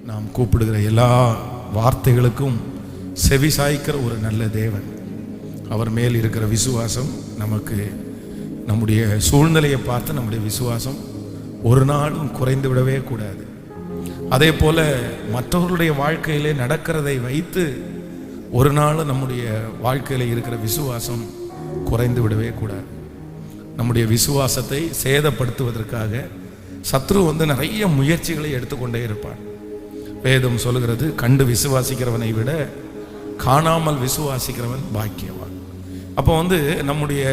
நாம் கூப்பிடுகிற எல்லா வார்த்தைகளுக்கும் செவி சாய்க்கிற ஒரு நல்ல தேவன். அவர் மேல் இருக்கிற விசுவாசம் நமக்கு, நம்முடைய சூழ்நிலையை பார்த்து நம்முடைய விசுவாசம் ஒரு நாளும் குறைந்து விடவே கூடாது. அதே போல மற்றவர்களுடைய வாழ்க்கையிலே நடக்கிறதை வைத்து ஒரு நாள் நம்முடைய வாழ்க்கையில் இருக்கிற விசுவாசம் குறைந்து விடவே கூடாது. நம்முடைய விசுவாசத்தை சேதப்படுத்துவதற்காக சத்ரு நிறைய முயற்சிகளை எடுத்துக்கொண்டே இருப்பான். வேதம் சொல்லுகிறது, கண்டு விசுவாசிக்கிறவனை விட காணாமல் விசுவாசிக்கிறவன் பாக்கியவான். அப்போ நம்முடைய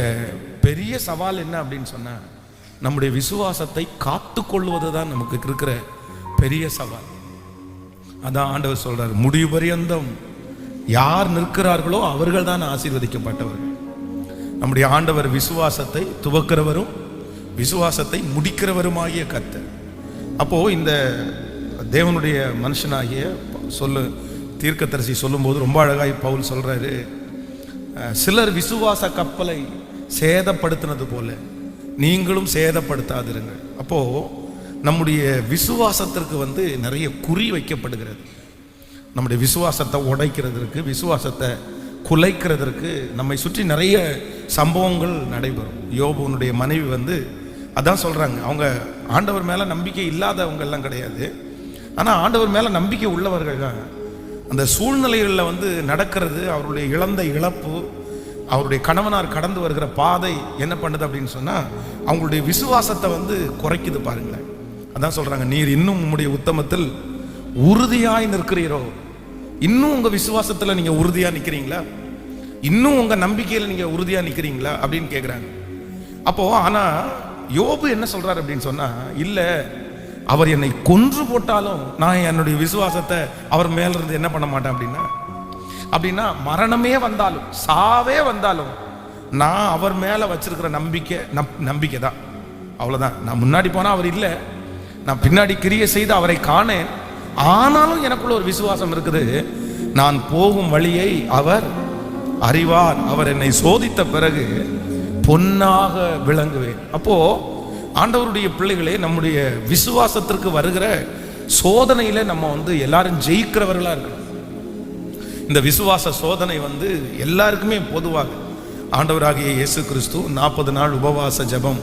பெரிய சவால் என்ன அப்படின்னு சொன்னா, நம்முடைய விசுவாசத்தை காத்து கொள்வது தான் நமக்கு இருக்கிற பெரிய சவால். அதான் ஆண்டவர் சொல்றார், முடிவு பரியந்தம் யார் நிற்கிறார்களோ அவர்கள் தான் ஆசீர்வதிக்கப்பட்டவர்கள். நம்முடைய ஆண்டவர் விசுவாசத்தை துவக்கிறவரும் விசுவாசத்தை முடிக்கிறவருமாகிய கர்த்தர். அப்போ இந்த தேவனுடைய மனுஷனாகிய தீர்க்கதரிசி சொல்லும்போது ரொம்ப அழகாய் பவுல் சொல்றாரு, சிலர் விசுவாச கப்பலை சேதப்படுத்தினது போல நீங்களும் சேதப்படுத்தாதிருங்கள். அப்போ நம்முடைய விசுவாசத்திற்கு நிறைய குறி வைக்கப்படுகிறது. நம்முடைய விசுவாசத்தை உடைக்கிறதற்கு, விசுவாசத்தை குலைக்கிறதற்கு நம்மை சுற்றி நிறைய சம்பவங்கள் நடைபெறும். யோபுனுடைய மனைவி அதான் சொல்றாங்க, அவங்க ஆண்டவர் மேல நம்பிக்கை இல்லாதவங்க எல்லாம் கிடையாது, ஆனா ஆண்டவர் மேல நம்பிக்கை உள்ளவர்கள் தான். அந்த சூழ்நிலைகளில் நடக்கிறது, அவருடைய இழந்த இழப்பு, அவருடைய கணவனார் கடந்து வருகிற பாதை என்ன பண்ணுது அப்படின்னு சொன்னா அவங்களுடைய விசுவாசத்தை குறைக்குது பாருங்களேன். அதான் சொல்றாங்க, நீர் இன்னும் உம்முடைய உத்தமத்தில் உறுதியாய் நிற்கிறீரோ? இன்னும் உங்க விசுவாசத்துல நீங்க உறுதியா நிக்கிறீங்களா? இன்னும் உங்க நம்பிக்கையில நீங்க உறுதியா நிக்கிறீங்களா அப்படின்னு கேக்குறாங்க. அப்போ ஆனா யோபு என்ன சொல்றாரு அப்படின்னு சொன்னா, இல்ல, அவர் என்னை கொன்று போட்டாலும் நான் என்னுடைய விசுவாசத்தை அவர் மேல இருந்து என்ன பண்ண மாட்டேன் அப்படின்னா மரணமே வந்தாலும் சாவே வந்தாலும் நான் அவர் மேல வச்சிருக்கிற நம்பிக்கை தான். அவ்வளவுதான். நான் முன்னாடி போனா அவர் இல்லை, நான் பின்னாடி கிரியை செய்து அவரை காணேன், ஆனாலும் எனக்குள்ள ஒரு விசுவாசம் இருக்குது. நான் போகும் வழியை அவர் அறிவார், அவர் என்னை சோதித்த பிறகு பொன்னாக விளங்குவேன். அப்போ ஆண்டவருடைய பிள்ளைகளே, நம்முடைய விசுவாசத்திற்கு வருகிற சோதனையில நம்ம எல்லாரும் ஜெயிக்கிறவர்களா இருக்கணும். இந்த விசுவாச சோதனை எல்லாருக்குமே பொதுவாக ஆண்டவராகிய இயேசு கிறிஸ்து 40 நாள் உபவாச ஜெபம்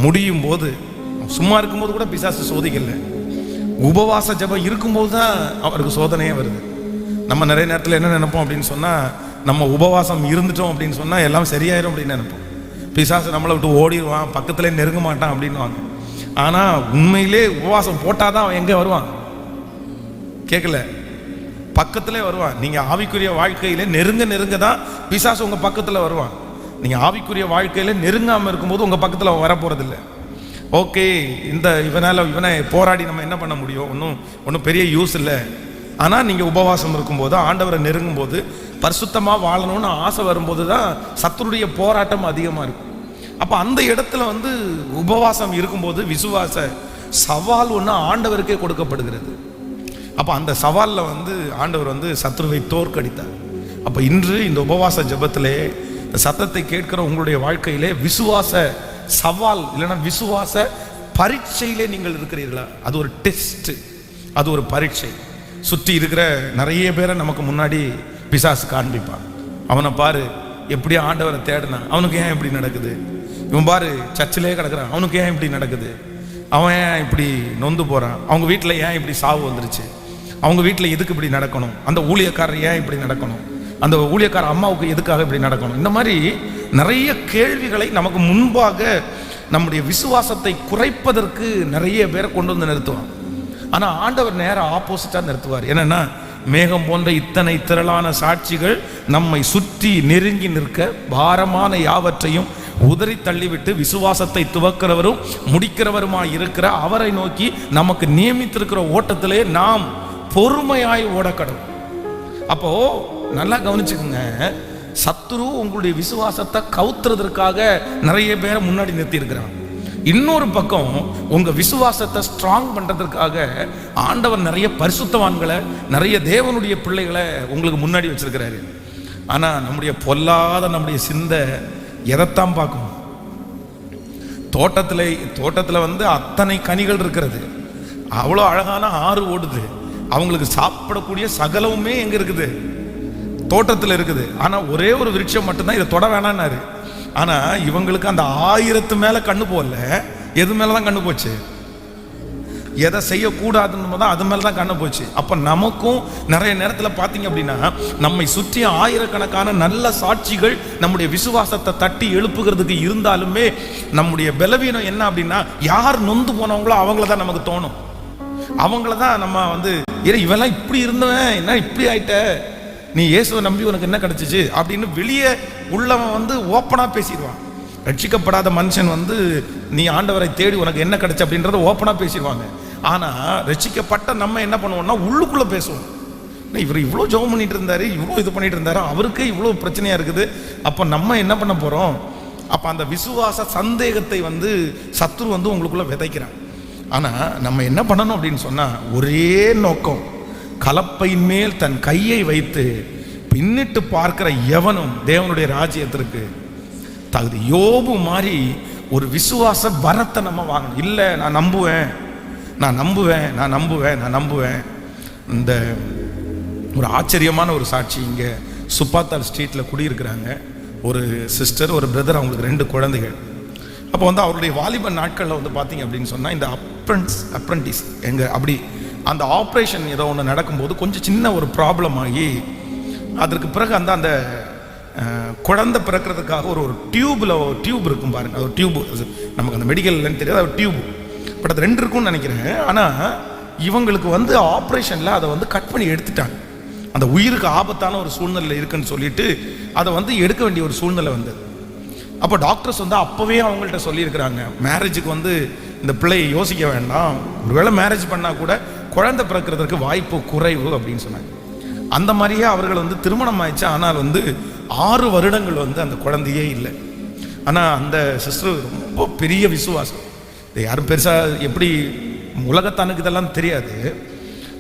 முடியும் போது, சும்மா இருக்கும்போது கூட பிசாசு சோதிக்கல, உபவாச ஜெபம் இருக்கும்போது தான் அவருக்கு சோதனையே வருது. நம்ம நிறைய நேரத்தில் என்ன நினைப்போம் அப்படின்னு சொன்னா, நம்ம உபவாசம் இருந்துட்டோம் அப்படின்னு சொன்னா எல்லாம் சரியாயிரும் அப்படின்னு நினைப்போம். பிசாசு நம்மளை விட்டு ஓடிடுவான், பக்கத்துல நெருங்க மாட்டான் அப்படின்னுவாங்க. ஆனா உண்மையிலே உபவாசம் போட்டாதான் அவன் எங்க வருவான்? கேட்கல, பக்கத்திலே வருவான். நீங்க ஆவிக்குரிய வாழ்க்கையில நெருங்க தான் பிசாசு உங்க பக்கத்துல வருவான். நீங்க ஆவிக்குரிய வாழ்க்கையில நெருங்காம இருக்கும்போது உங்க பக்கத்துல அவன் வர போறது இல்லை. ஓகே, இவனை போராடி நம்ம என்ன பண்ண முடியும்? ஒன்றும் பெரிய யூஸ் இல்லை. ஆனால் நீங்கள் உபவாசம் இருக்கும்போது, ஆண்டவரை நெருங்கும் போது, பரிசுத்தமாக வாழணும்னு ஆசை வரும்போது தான் சத்துருடைய போராட்டம் அதிகமாக இருக்கும். அப்போ அந்த இடத்துல உபவாசம் இருக்கும்போது விசுவாச சவால் ஒன்று ஆண்டவருக்கே கொடுக்கப்படுகிறது. அப்போ அந்த சவாலில் ஆண்டவர் சத்துருவை தோற்கடித்தார். அப்போ இன்று இந்த உபவாச ஜெபத்திலே இந்த சத்தத்தை கேட்கிற உங்களுடைய வாழ்க்கையிலே விசுவாச சவால் இல்லைன்னா விசுவாச பரீட்சையிலே நீங்கள் இருக்கிறீர்களா? அது ஒரு டெஸ்ட், அது ஒரு பரீட்சை. சுற்றி இருக்கிற நிறைய பேரை நமக்கு முன்னாடி பிசாசு காண்பிப்பான். அவனை பாரு எப்படி ஆண்டவரை தேடினா, அவனுக்கு ஏன் இப்படி நடக்குது? இவன் பாரு சர்ச்சிலே கிடக்குறான், அவனுக்கு ஏன் இப்படி நடக்குது? அவன் ஏன் இப்படி நொந்து போறான்? அவங்க வீட்டில் ஏன் இப்படி சாவு வந்துருச்சு? அவங்க வீட்டில் எதுக்கு இப்படி நடக்கணும்? அந்த ஊழியக்காரர் ஏன் இப்படி நடக்கணும்? அந்த ஊழியக்கார அம்மாவுக்கு எதுக்காக இப்படி நடக்கணும்? இந்த மாதிரி நிறைய கேள்விகளை நமக்கு முன்பாக நம்முடைய விசுவாசத்தை குறைப்பதற்கு நிறைய பேரை கொண்டு நிறுத்துவான். ஆனா ஆண்டவர் நேரம் ஆப்போசிட்டா நிறுத்துவார். என்னன்னா, மேகம் போன்ற இத்தனை திரளான சாட்சிகள் நம்மை சுற்றி நெருங்கி நிற்க பாரமான யாவற்றையும் உதறி தள்ளிவிட்டு விசுவாசத்தை துவக்கிறவரும் முடிக்கிறவருமாய் இருக்கிற அவரை நோக்கி நமக்கு நியமித்திருக்கிற ஓட்டத்திலே நாம் பொறுமையாய் ஓடக்கணும். அப்போ நல்லா கவனிச்சுக்கோங்க, சத்துரு உங்களுடைய விசுவாசத்தை கவுத்துறதற்காக நிறைய பேரை முன்னாடி நிறுத்தி இருக்கிறான். இன்னொரு பக்கம் உங்க விசுவாசத்தை ஸ்ட்ராங் பண்றதற்காக ஆண்டவர் நிறைய பரிசுத்தவான்களை, நிறைய தேவனுடைய பிள்ளைகளை உங்களுக்கு முன்னாடி வச்சிருக்கிறாரு. ஆனா நம்முடைய பொல்லாத நம்முடைய சிந்தை எதைத்தான் பார்க்கும்? தோட்டத்துல அத்தனை கனிகள் இருக்கிறது, அவ்வளோ அழகான ஆறு ஓடுது, அவங்களுக்கு சாப்பிடக்கூடிய சகலவுமே எங்க இருக்குது? தோட்டத்தில் இருக்குது. ஆனா ஒரே ஒரு விருட்சம் மட்டும்தான் இதை தொட வேணான்னாரு. ஆனா இவங்களுக்கு அந்த 1000 மேல கண்ணு போகல. எது மேலதான் கண்ணு போச்சு? எதை செய்யக்கூடாதுன்னு தான் அது மேலதான் கண்ணு போச்சு. அப்ப நமக்கும் நிறைய நேரத்தில் பார்த்தீங்க அப்படின்னா நம்மை சுற்றி ஆயிரக்கணக்கான நல்ல சாட்சிகள் நம்முடைய விசுவாசத்தை தட்டி எழுப்புகிறதுக்கு இருந்தாலுமே நம்முடைய பலவீனம் என்ன அப்படின்னா, யார் நொந்து போனவங்களோ அவங்கள தான் நமக்கு தோணும். அவங்கள தான் நம்ம வந்து இவெல்லாம் இப்படி இருந்தவன் என்ன இப்படி ஆயிட்ட, நீ இயேசுவை நம்பி உனக்கு என்ன கிடைச்சிச்சு அப்படின்னு வெளியே உள்ளவன் வந்து ஓப்பனா பேசிடுவான். ரட்சிக்கப்படாத மனுஷன் வந்து நீ ஆண்டவரை தேடி உனக்கு என்ன கிடைச்சு அப்படின்றத ஓப்பனா பேசிடுவாங்க. ஆனா ரட்சிக்கப்பட்ட நம்ம என்ன பண்ணுவோம்னா உள்ளுக்குள்ள பேசுவோம். இவர் இவ்வளோ ஜெபம் பண்ணிட்டு இருந்தாரு, இவ்வளோ இது பண்ணிட்டு இருந்தாரு, அவருக்கு இவ்வளோ பிரச்சனையா இருக்குது, அப்ப நம்ம என்ன பண்ண போறோம்? அப்ப அந்த விசுவாச சந்தேகத்தை வந்து சத்துரு வந்து உங்களுக்குள்ள விதைக்கிறான். ஆனா நம்ம என்ன பண்ணணும் அப்படின்னு சொன்னா, ஒரே நோக்கம், கலப்பையின் மேல் தன் கையை வைத்து பின்னிட்டு பார்க்கிற எவனும் தேவனுடைய ராஜ்யத்திற்கு தகுதி. யோபு மாதிரி ஒரு விசுவாச வரத்தை நம்ம வாங்கணும். இல்லை நான் நம்புவேன், நான் நம்புவேன், நான் நம்புவேன், நான் நம்புவேன். இந்த ஒரு ஆச்சரியமான ஒரு சாட்சி, இங்கே சுப்பாத்தால் ஸ்ட்ரீட்டில் குடியிருக்கிறாங்க ஒரு சிஸ்டர், ஒரு பிரதர், அவங்களுக்கு 2 குழந்தைகள். அப்போ வந்து அவருடைய வாலிப நாட்களில் வந்து பார்த்தீங்க அப்படின்னு சொன்னால் இந்த அப்ரண்டிஸ் எங்கே அப்படி அந்த ஆப்ரேஷன் ஏதோ ஒன்று நடக்கும்போது கொஞ்சம் சின்ன ஒரு ப்ராப்ளம் ஆகி அதற்கு பிறகு அந்த குழந்தை பிறக்கிறதுக்காக ஒரு டியூப் இருக்கும் பாருங்க, அது ஒரு டியூப், நமக்கு அந்த மெடிக்கல்னு தெரியாது, அது டியூப். பட் அது 2 இருக்கும்னு நினைக்கிறேன். ஆனால் இவங்களுக்கு வந்து ஆப்ரேஷனில் அதை வந்து கட் பண்ணி எடுத்துட்டாங்க. அந்த உயிருக்கு ஆபத்தான ஒரு சூழ்நிலை இருக்குன்னு சொல்லிட்டு அதை வந்து எடுக்க வேண்டிய ஒரு சூழ்நிலை வந்தது. அப்போ டாக்டர்ஸ் வந்து அப்போவே அவங்கள்ட்ட சொல்லியிருக்கிறாங்க, மேரேஜுக்கு வந்து இந்த பிள்ளையை யோசிக்க வேண்டாம், ஒருவேளை மேரேஜ் பண்ணால் கூட குழந்தை பிறக்கிறதுக்கு வாய்ப்பு குறைவு அப்படின்னு சொன்னாங்க. அந்த மாதிரியே அவர்கள் வந்து திருமணம் ஆயிடுச்சு. ஆனால் வந்து 6 வருடங்கள் வந்து அந்த குழந்தையே இல்லை. ஆனால் அந்த சிஸ்டர் ரொம்ப பெரிய விசுவாசம். இது யாரும் பெருசாக எப்படி உலகத்தானுக்கு இதெல்லாம் தெரியாது.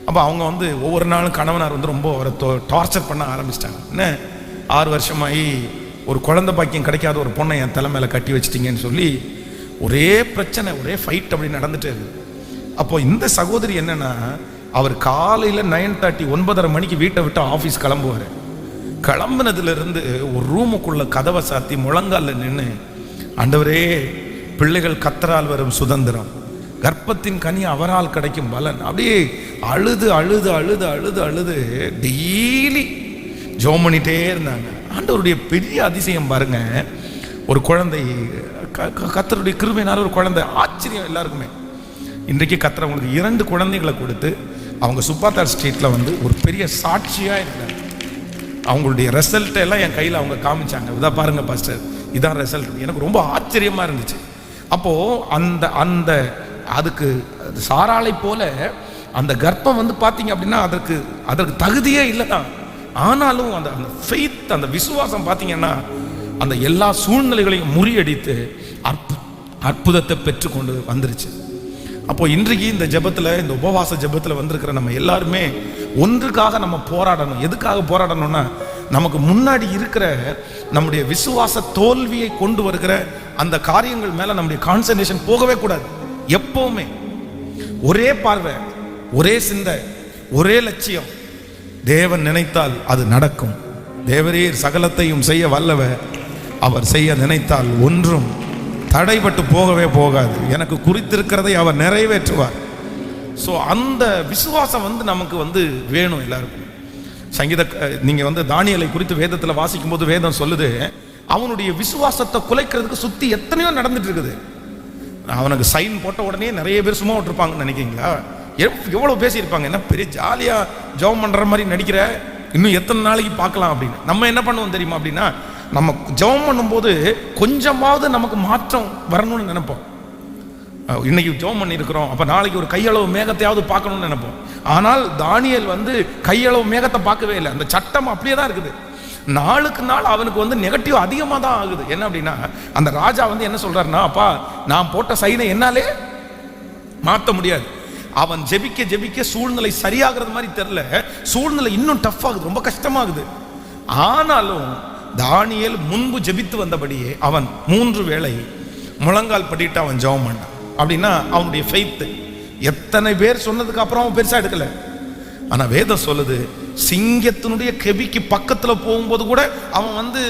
அப்போ அவங்க வந்து ஒவ்வொரு நாளும் கணவனார் வந்து ரொம்ப அவரை டார்ச்சர் பண்ண ஆரம்பிச்சிட்டாங்க. என்ன 6 வருஷமாகி ஒரு குழந்தை பாக்கியம் கிடைக்காத ஒரு பொண்ணை என் தலை மேலே கட்டி வச்சிட்டிங்கன்னு சொல்லி ஒரே பிரச்சனை, ஒரே ஃபைட் அப்படி நடந்துட்டு இருக்கு. அப்போ இந்த சகோதரி என்னன்னா, அவர் காலையில் 9:30 9:30 மணிக்கு வீட்டை விட்டு ஆஃபீஸ் கிளம்புவார். கிளம்புனதுலேருந்து ஒரு ரூமுக்குள்ள கதவை சாத்தி முழங்கால நின்று, ஆண்டவரே பிள்ளைகள் கத்தரால் வரும் சுதந்திரம், கர்ப்பத்தின் கனி அவரால் கிடைக்கும் பலன், அப்படியே அழுது அழுது அழுது அழுது அழுது டெய்லி ஜெபம் பண்ணிட்டே இருந்தாங்க. ஆண்டவருடைய பெரிய அதிசயம் பாருங்க, ஒரு குழந்தை கர்த்தருடைய கிருபையினால ஒரு குழந்தை, ஆச்சரியம் எல்லாருக்குமே. இன்றைக்கு கர்த்தர் அவங்களுக்கு 2 குழந்தைகளை கொடுத்து அவங்க சுப்பாத்தார் ஸ்ட்ரீட்டில் வந்து ஒரு பெரிய சாட்சியாக இருக்கிறாங்க. அவங்களுடைய ரிசல்ட் எல்லாம் என் கையில் அவங்க காமிச்சாங்க. இதான் பாருங்க பாஸ்டர், இதான் ரிசல்ட். எனக்கு ரொம்ப ஆச்சரியமாக இருந்துச்சு. அப்போது அந்த அதுக்கு சாராளை போல அந்த கர்ப்பம் வந்து பார்த்தீங்க அப்படின்னா அதற்கு தகுதியே இல்லை தான். ஆனாலும் அந்த ஃபெய்த், அந்த விசுவாசம் பார்த்தீங்கன்னா அந்த எல்லா சூழ்நிலைகளையும் முறியடித்து அற்புதத்தை பெற்றுக்கொண்டு வந்துருச்சு. அப்போ இன்றைக்கு இந்த ஜெபத்தில், இந்த உபவாச ஜெபத்தில் வந்திருக்கிற நம்ம எல்லாருமே ஒன்றுக்காக நம்ம போராடணும். எதுக்காக போராடணும்னா, நமக்கு முன்னாடி இருக்கிற நம்முடைய விசுவாச தோல்வியை கொண்டு வருகிற அந்த காரியங்கள் மேலே நம்முடைய கான்சன்ட்ரேஷன் போகவே கூடாது. எப்பவுமே ஒரே பார்வை, ஒரே சிந்தை, ஒரே லட்சியம். தேவன் நினைத்தால் அது நடக்கும். தேவரீர் சகலத்தையும் செய்ய வல்லவர், அவர் செய்ய நினைத்தால் ஒன்றும் தடைபட்டு போகவே போகாது. எனக்கு குறித்திருக்கிறதை அவர் நிறைவேற்றுவார். ஸோ அந்த விசுவாசம் வந்து நமக்கு வந்து வேணும் எல்லாருக்கும். நீங்கள் வந்து தானியேலை குறித்து வேதத்தில் வாசிக்கும் போது வேதம் சொல்லுது, அவனுடைய விசுவாசத்தை குலைக்கிறதுக்கு சுற்றி எத்தனையோ நடந்துட்டு இருக்குது. அவனுக்கு சைன் போட்ட உடனே நிறைய பேர் சும்மா விட்டுருப்பாங்கன்னு நினைக்கிறீங்களா? எவ்வளோ பேசியிருப்பாங்க, என்ன பெரிய ஜாலியாக ஜெபம் பண்ணுற மாதிரி நடிக்கிற, இன்னும் எத்தனை நாளைக்கு பார்க்கலாம் அப்படின்னு. நம்ம என்ன பண்ணுவோம் தெரியுமா அப்படின்னா, நம்ம ஜெபம் பண்ணும்போது கொஞ்சமாவது நமக்கு மாற்றம் வரணும்னு நினைப்போம். இன்னைக்கு ஜெபம் பண்ணியிருக்கிறோம், அப்போ நாளைக்கு ஒரு கையளவு மேகத்தையாவது பார்க்கணும்னு நினைப்போம். ஆனால் தானியேல் வந்து கையளவு மேகத்தை பார்க்கவே இல்லை. அந்த சட்டம் அப்படியே தான் இருக்குது. நாளுக்கு நாள் அவனுக்கு வந்து நெகட்டிவ் அதிகமாக தான் ஆகுது. என்ன அப்படின்னா, அந்த ராஜா வந்து என்ன சொல்றாருன்னா, அப்பா நான் போட்ட சைனை என்னாலே மாற்ற முடியாது. அவன் ஜெபிக்க ஜெபிக்க சூழ்நிலை சரியாகிறது மாதிரி தெரியல, சூழ்நிலை இன்னும் டஃப் ஆகுது, ரொம்ப கஷ்டமாகுது. ஆனாலும் தானியேல் முன்பு ஜெபித்து வந்தபடியே அவன் 3 வேளை முழங்கால் படிட்டு அவன் ஜெபம் பண்ணான். அப்படின்னா அவனுடைய ஃபெய்த். எத்தனை பேர் சொன்னதுக்கு அப்புறம் அவன் பெருசா எடுக்கல. ஆனா வேதம் சொல்லுது, சிங்கத்தினுடைய கெபிக்கு பக்கத்துல போகும்போது கூட அவன் வந்து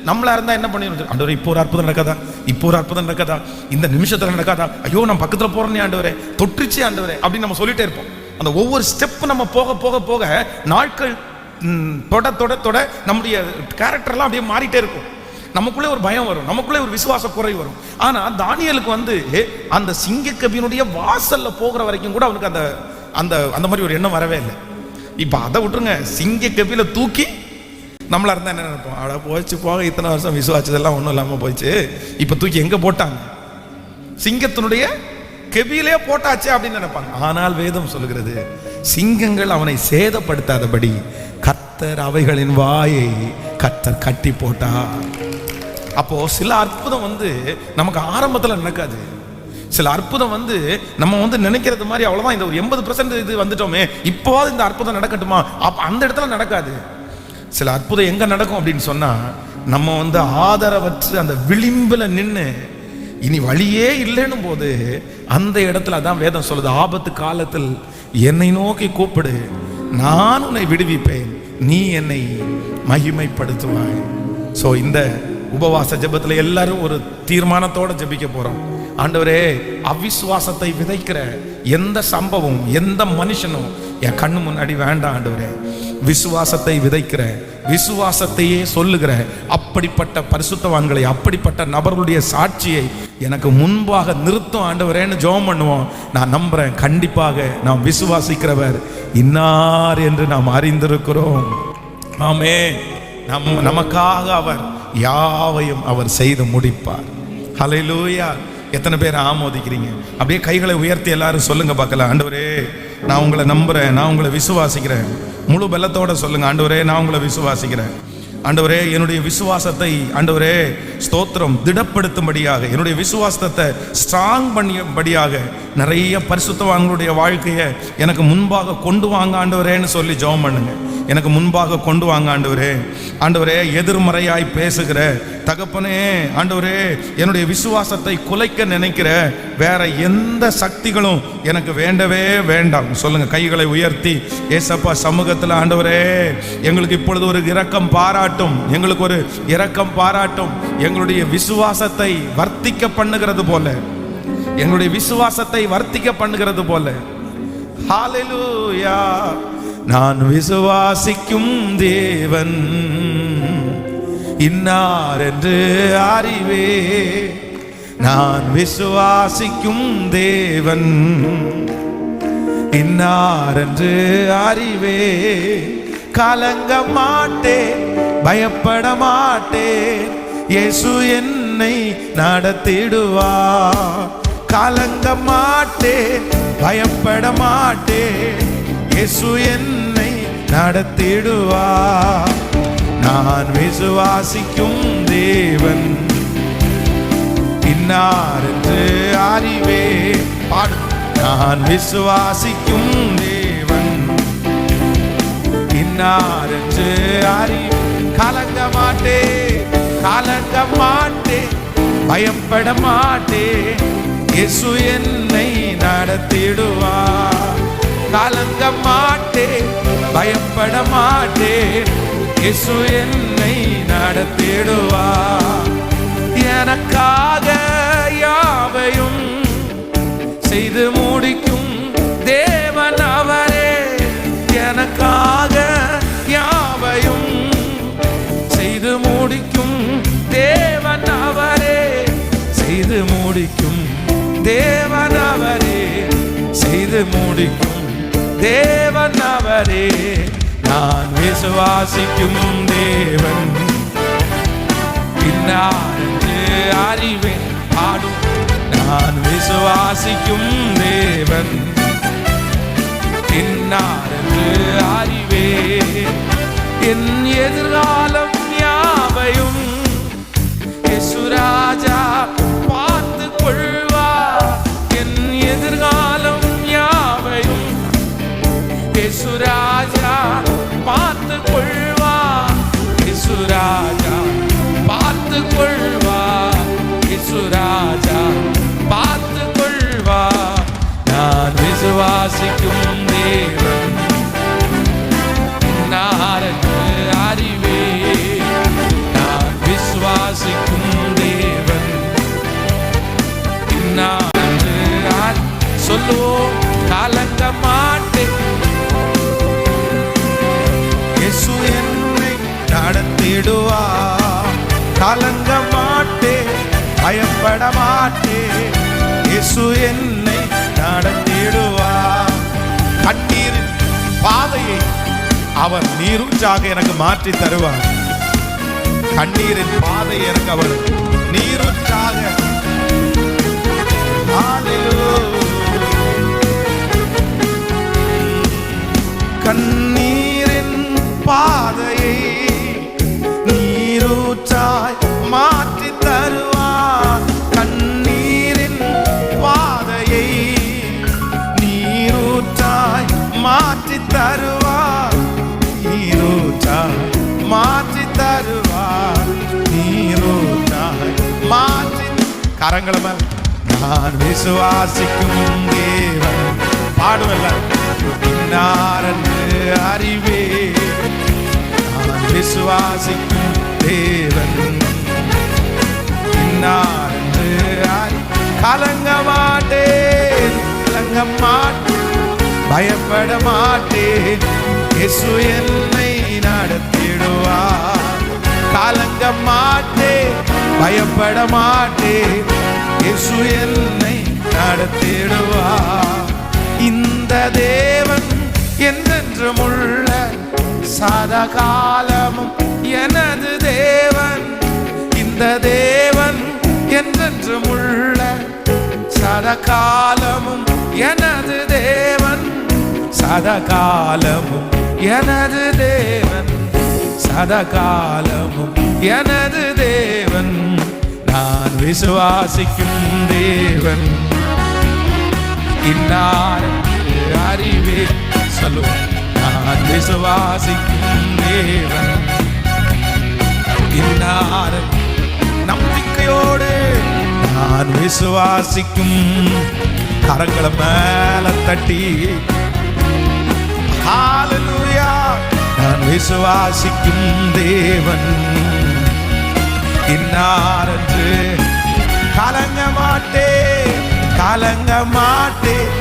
நம்மளா இருந்தா என்ன பண்ணிருச்சு, ஆண்டவரே இப்போ ஒரு அற்புதம் நடக்காதா, இப்போ ஒரு அற்புதம் நடக்காதா, இந்த நிமிஷத்துல நடக்காதா, ஐயோ நான் பக்கத்துல போறேனே ஆண்டவரே, தொற்றுச்சு ஆண்டவரே அப்படின்னு நம்ம சொல்லிட்டே இருப்போம். அந்த ஒவ்வொரு ஸ்டெப் நம்ம போக போக போக நாட்கள் தொட தொட தொட நம்முடைய கேரக்டர்லாம் அப்படியே மாறிட்டே இருக்கும். நமக்குள்ளே ஒரு பயம் வரும், நமக்குள்ளே ஒரு விசுவாச குறை வரும். ஆனா தானியேலுக்கு வந்து அந்த சிங்கக்கபியினுடைய வாசல்ல போகிற வரைக்கும் கூட அவனுக்கு அந்த அந்த அந்த மாதிரி ஒரு எண்ணம் வரவே இல்லை. இப்ப அதை விட்டுருங்க, சிங்கக்கபியில தூக்கி நம்மளா இருந்தா என்ன நினைப்போம், அட போச்சு போக, இத்தனை வருஷம் விசுவாச்சதெல்லாம் ஒன்றும் இல்லாம போயிடுச்சு, இப்ப தூக்கி எங்க போட்டாங்க, சிங்கத்தினுடைய கெபியிலே போட்டாச்சு அப்படின்னு நினைப்பாங்க. ஆனால் வேதம் சொல்லுகிறது, சிங்கங்கள் அவனை சேதப்படுத்தாதபடி கர்த்தர் அவைகளின் வாயை கர்த்தர் கட்டி போட்டார். அப்போ சில அற்புதம் வந்து நமக்கு ஆரம்பத்தில் நடக்காது. சில அற்புதம் வந்து நம்ம வந்து நினைக்கிறது மாதிரி அவ்வளவுதான், இந்த ஒரு 80% இது வந்துட்டோமே, இப்போவாது இந்த அற்புதம் நடக்கட்டுமா, அப்ப அந்த இடத்துல நடக்காது. சில அற்புதம் எங்க நடக்கும் அப்படின்னு சொன்னா, நம்ம வந்து ஆதரவற்று அந்த விளிம்புல நின்று இனி வழியே இல்லைன்னும் போது அந்த இடத்துல அதான் வேதம் சொல்லுது, ஆபத்து காலத்தில் என்னை நோக்கி கூப்பிடு, நான் உன்னை விடுவிப்பேன், நீ என்னை மகிமைப்படுத்துவாய். ஸோ இந்த உபவாச ஜெபத்தில் எல்லாரும் ஒரு தீர்மானத்தோட ஜெபிக்க போறோம். ஆண்டவரே, அவிசுவாசத்தை விதைக்கிற எந்த சம்பவம் எந்த மனுஷனும் என் கண்ணு முன்னாடி வேண்டாம் ஆண்டவரே. விசுவாசத்தை விதைக்கிற, விசுவாசத்தையே சொல்லுகிற அப்படிப்பட்ட பரிசுத்தவான்களை, அப்படிப்பட்ட நபர்களுடைய சாட்சியை எனக்கு முன்பாக நிறுத்தும் ஆண்டவரேன்னு ஜெபம் பண்ணுவோம். நான் நம்புறேன், கண்டிப்பாக நாம் விசுவாசிக்கிறவர் இன்னார் என்று நாம் அறிந்திருக்கிறோம். ஆமே, நமக்காக அவர் யாவையும் அவர் செய்து முடிப்பார். ஹல்லேலூயா. எத்தனை பேர் ஆமோதிக்கிறீங்க? அப்படியே கைகளை உயர்த்தி எல்லாரும் சொல்லுங்க பார்க்கலாம். ஆண்டவரே, நான் உங்களை நம்புறேன், நான் உங்களை விசுவாசிக்கிறேன். முழு பலத்தோட சொல்லுங்க, ஆண்டவரே நான் உங்களை விசுவாசிக்கிறேன். ஆண்டவரே, என்னுடைய விசுவாசத்தை ஆண்டவரே ஸ்தோத்திரம் திடப்படுத்தும்படியாக, என்னுடைய விசுவாசத்தை ஸ்ட்ராங் பண்ணியபடியாக நிறைய பரிசுத்தவான்களுடைய வாழ்க்கையை எனக்கு முன்பாக கொண்டு வாங்க ஆண்டவரேன்னு சொல்லி ஜெபம் பண்ணுங்க. எனக்கு முன்பாக கொண்டு வாங்க ஆண்டவரே. ஆண்டவரே, எதிர்மறையாய் பேசுகிற தகப்பனே, ஆண்டவரே என்னுடைய விசுவாசத்தை குலைக்க நினைக்கிற வேற எந்த சக்திகளும் எனக்கு வேண்டவே வேண்டாம். சொல்லுங்க கைகளை உயர்த்தி, ஏசப்பா சமூகத்தில் ஆண்டவரே எங்களுக்கு இப்பொழுது ஒரு இரக்கம் பாராட்டும், எங்களுக்கு ஒரு இரக்கம் பாராட்டும். எங்களுடைய விசுவாசத்தை வர்த்திக்க பண்ணுகிறது போல, எங்களுடைய விசுவாசத்தை வர்த்திக்க பண்ணுகிறது போல. ஹல்லேலூயா. நான் விசுவாசிக்கும் தேவன் இன்னார் என்று அறிவே, நான் விசுவாசிக்கும் தேவன் இன்னார் என்று அறிவே. கலங்க மாட்டேன், பயப்பட மாட்டேன், இயேசு என்னை நடத்திடுவார். கலங்க மாட்டேன், பயப்பட மாட்டேன், இயேசு என்னை நடத்திடுவார். நான் விசுவாசிக்கும் தேவன் இன்னார் என்று அறிவே. பாடு. நான் விசுவாசிக்கும் தேவன் இன்னார் என்று அறிவே. கலங்க மாட்டேன், கலங்க மாட்டேன், பயப்பட மாட்டேன், இயேசு என்னை நடத்திடுவார். கலங்க மாட்டேன், பயப்பட மாட்டேன், இயேசு என்னை நடத்திடுவார். எனக்காக யாவையும் செய்து முடிக்கும் தேவன் அவரே. எனக்காக யாவையும் செய்து முடிக்கும் தேவன் அவரே. செய்து முடிக்கும் தேவன் அவரே. செய்து முடிக்கும் தேவன் அவரே. நான் விசுவாசிக்கும் தேவன் இன்னார் என்று அறிவேன். பாடும். நான் விசுவாசிக்கும் தேவன் இன்னார் என்று அறிவேன். என் எதிர்காலம் யாவையும் இயேசு ராஜா பார்த்து கொள்வார். என் எதிர்காலம் யாவையும் இயேசு ராஜா பார்த்து கொள்வார். இயேசு ராஜா பார்த்து கொள்வார். இயேசு ராஜா பார்த்து கொள்வார். நான் விசுவாசிக்கும் தேவன் பயப்பட மாட்டேன், இயேசு என்னை நடத்திடுவார். கண்ணீரின் பாதையை அவர் நீரூற்றாக எனக்கு மாற்றி தருவார். கண்ணீரின் பாதையை எனக்கு அவர் நீரூற்றாக. கண்ணீரின் பாதையை நீரூற்றாய் மாற்றி தருவார். கண்ணீரின் பாதையை நீரூற்றாய் மாற்றி தருவார். நீரூற்றாய் மாற்றி தருவார். நீரூற்றாய் மாற்றி. கரங்கள நான் விசுவாசிக்கும் தேவன் பாடுவல்ல இன்னாரென்று அறிவே. நான் விசுவாசிக்கும் தேவன் இன்னாரென்று கலங்க மாட்டேன், கலங்க மாட்டேன், பயப்பட மாட்டேன், இயேசு என்னை நடத்திடுவார். கலங்க மாட்டேன், பயப்பட மாட்டேன், இயேசு என்னை நடத்திடுவார். இந்த தேவன் என்றென்றும் உள்ள சதா காலமும் எனது தேவன். இந்த தேவன் என்றென்றும் உள்ள சதா காலமும் எனது தேவன். சதா காலமும் எனது தேவன். சதா காலமும் எனது தேவன். நான் விசுவாசிக்கும் தேவன் இன்னார் அறிவே. சொல்லுவோம், நான் விசுவாசிக்கும் தேவன் இன்னார். நம்பிக்கையோடு நான் விசுவாசிக்கும். கரங்களை மேல தட்டி ஹல்லேலூயா. நான் விசுவாசிக்கும் தேவன் இன்னார் என்று கலங்க மாட்டேன், கலங்க மாட்டேன்,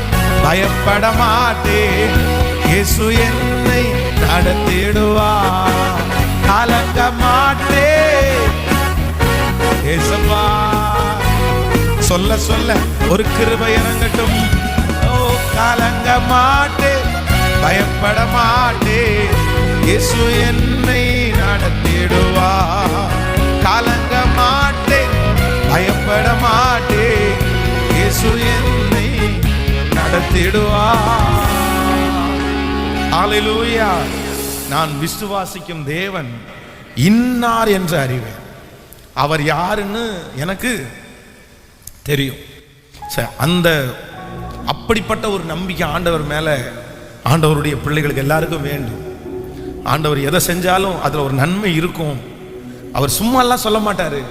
பயப்பட மாட்டேன், இயேசு என்னை நடத்திடுவார். கலங்க மாட்டேன். இயேசுவா சொல்ல சொல்ல ஒரு கிருபை இறங்கட்டும். ஓ கலங்க மாட்டேன், பயப்பட மாட்டேன், இயேசு என்னை நடத்திடுவார். கலங்க மாட்டேன், பயப்பட மாட்டேன், இயேசு என்னை நடத்திடுவார். ஹல்லேலூயா. நான் விசுவாசிக்கும் தேவன் இன்னார் என்று அறிவேன். அவர் யாருன்னு எனக்கு தெரியும். அந்த அப்படிப்பட்ட ஒரு நம்பிக்கை ஆண்டவர் மேல, ஆண்டவருடைய பிள்ளைகளுக்கு எல்லாருக்கும் வேண்டும். ஆண்டவர் எதை செஞ்சாலும் அதுல ஒரு நன்மை இருக்கும். அவர் சும்மா எல்லாம் சொல்ல மாட்டாரு.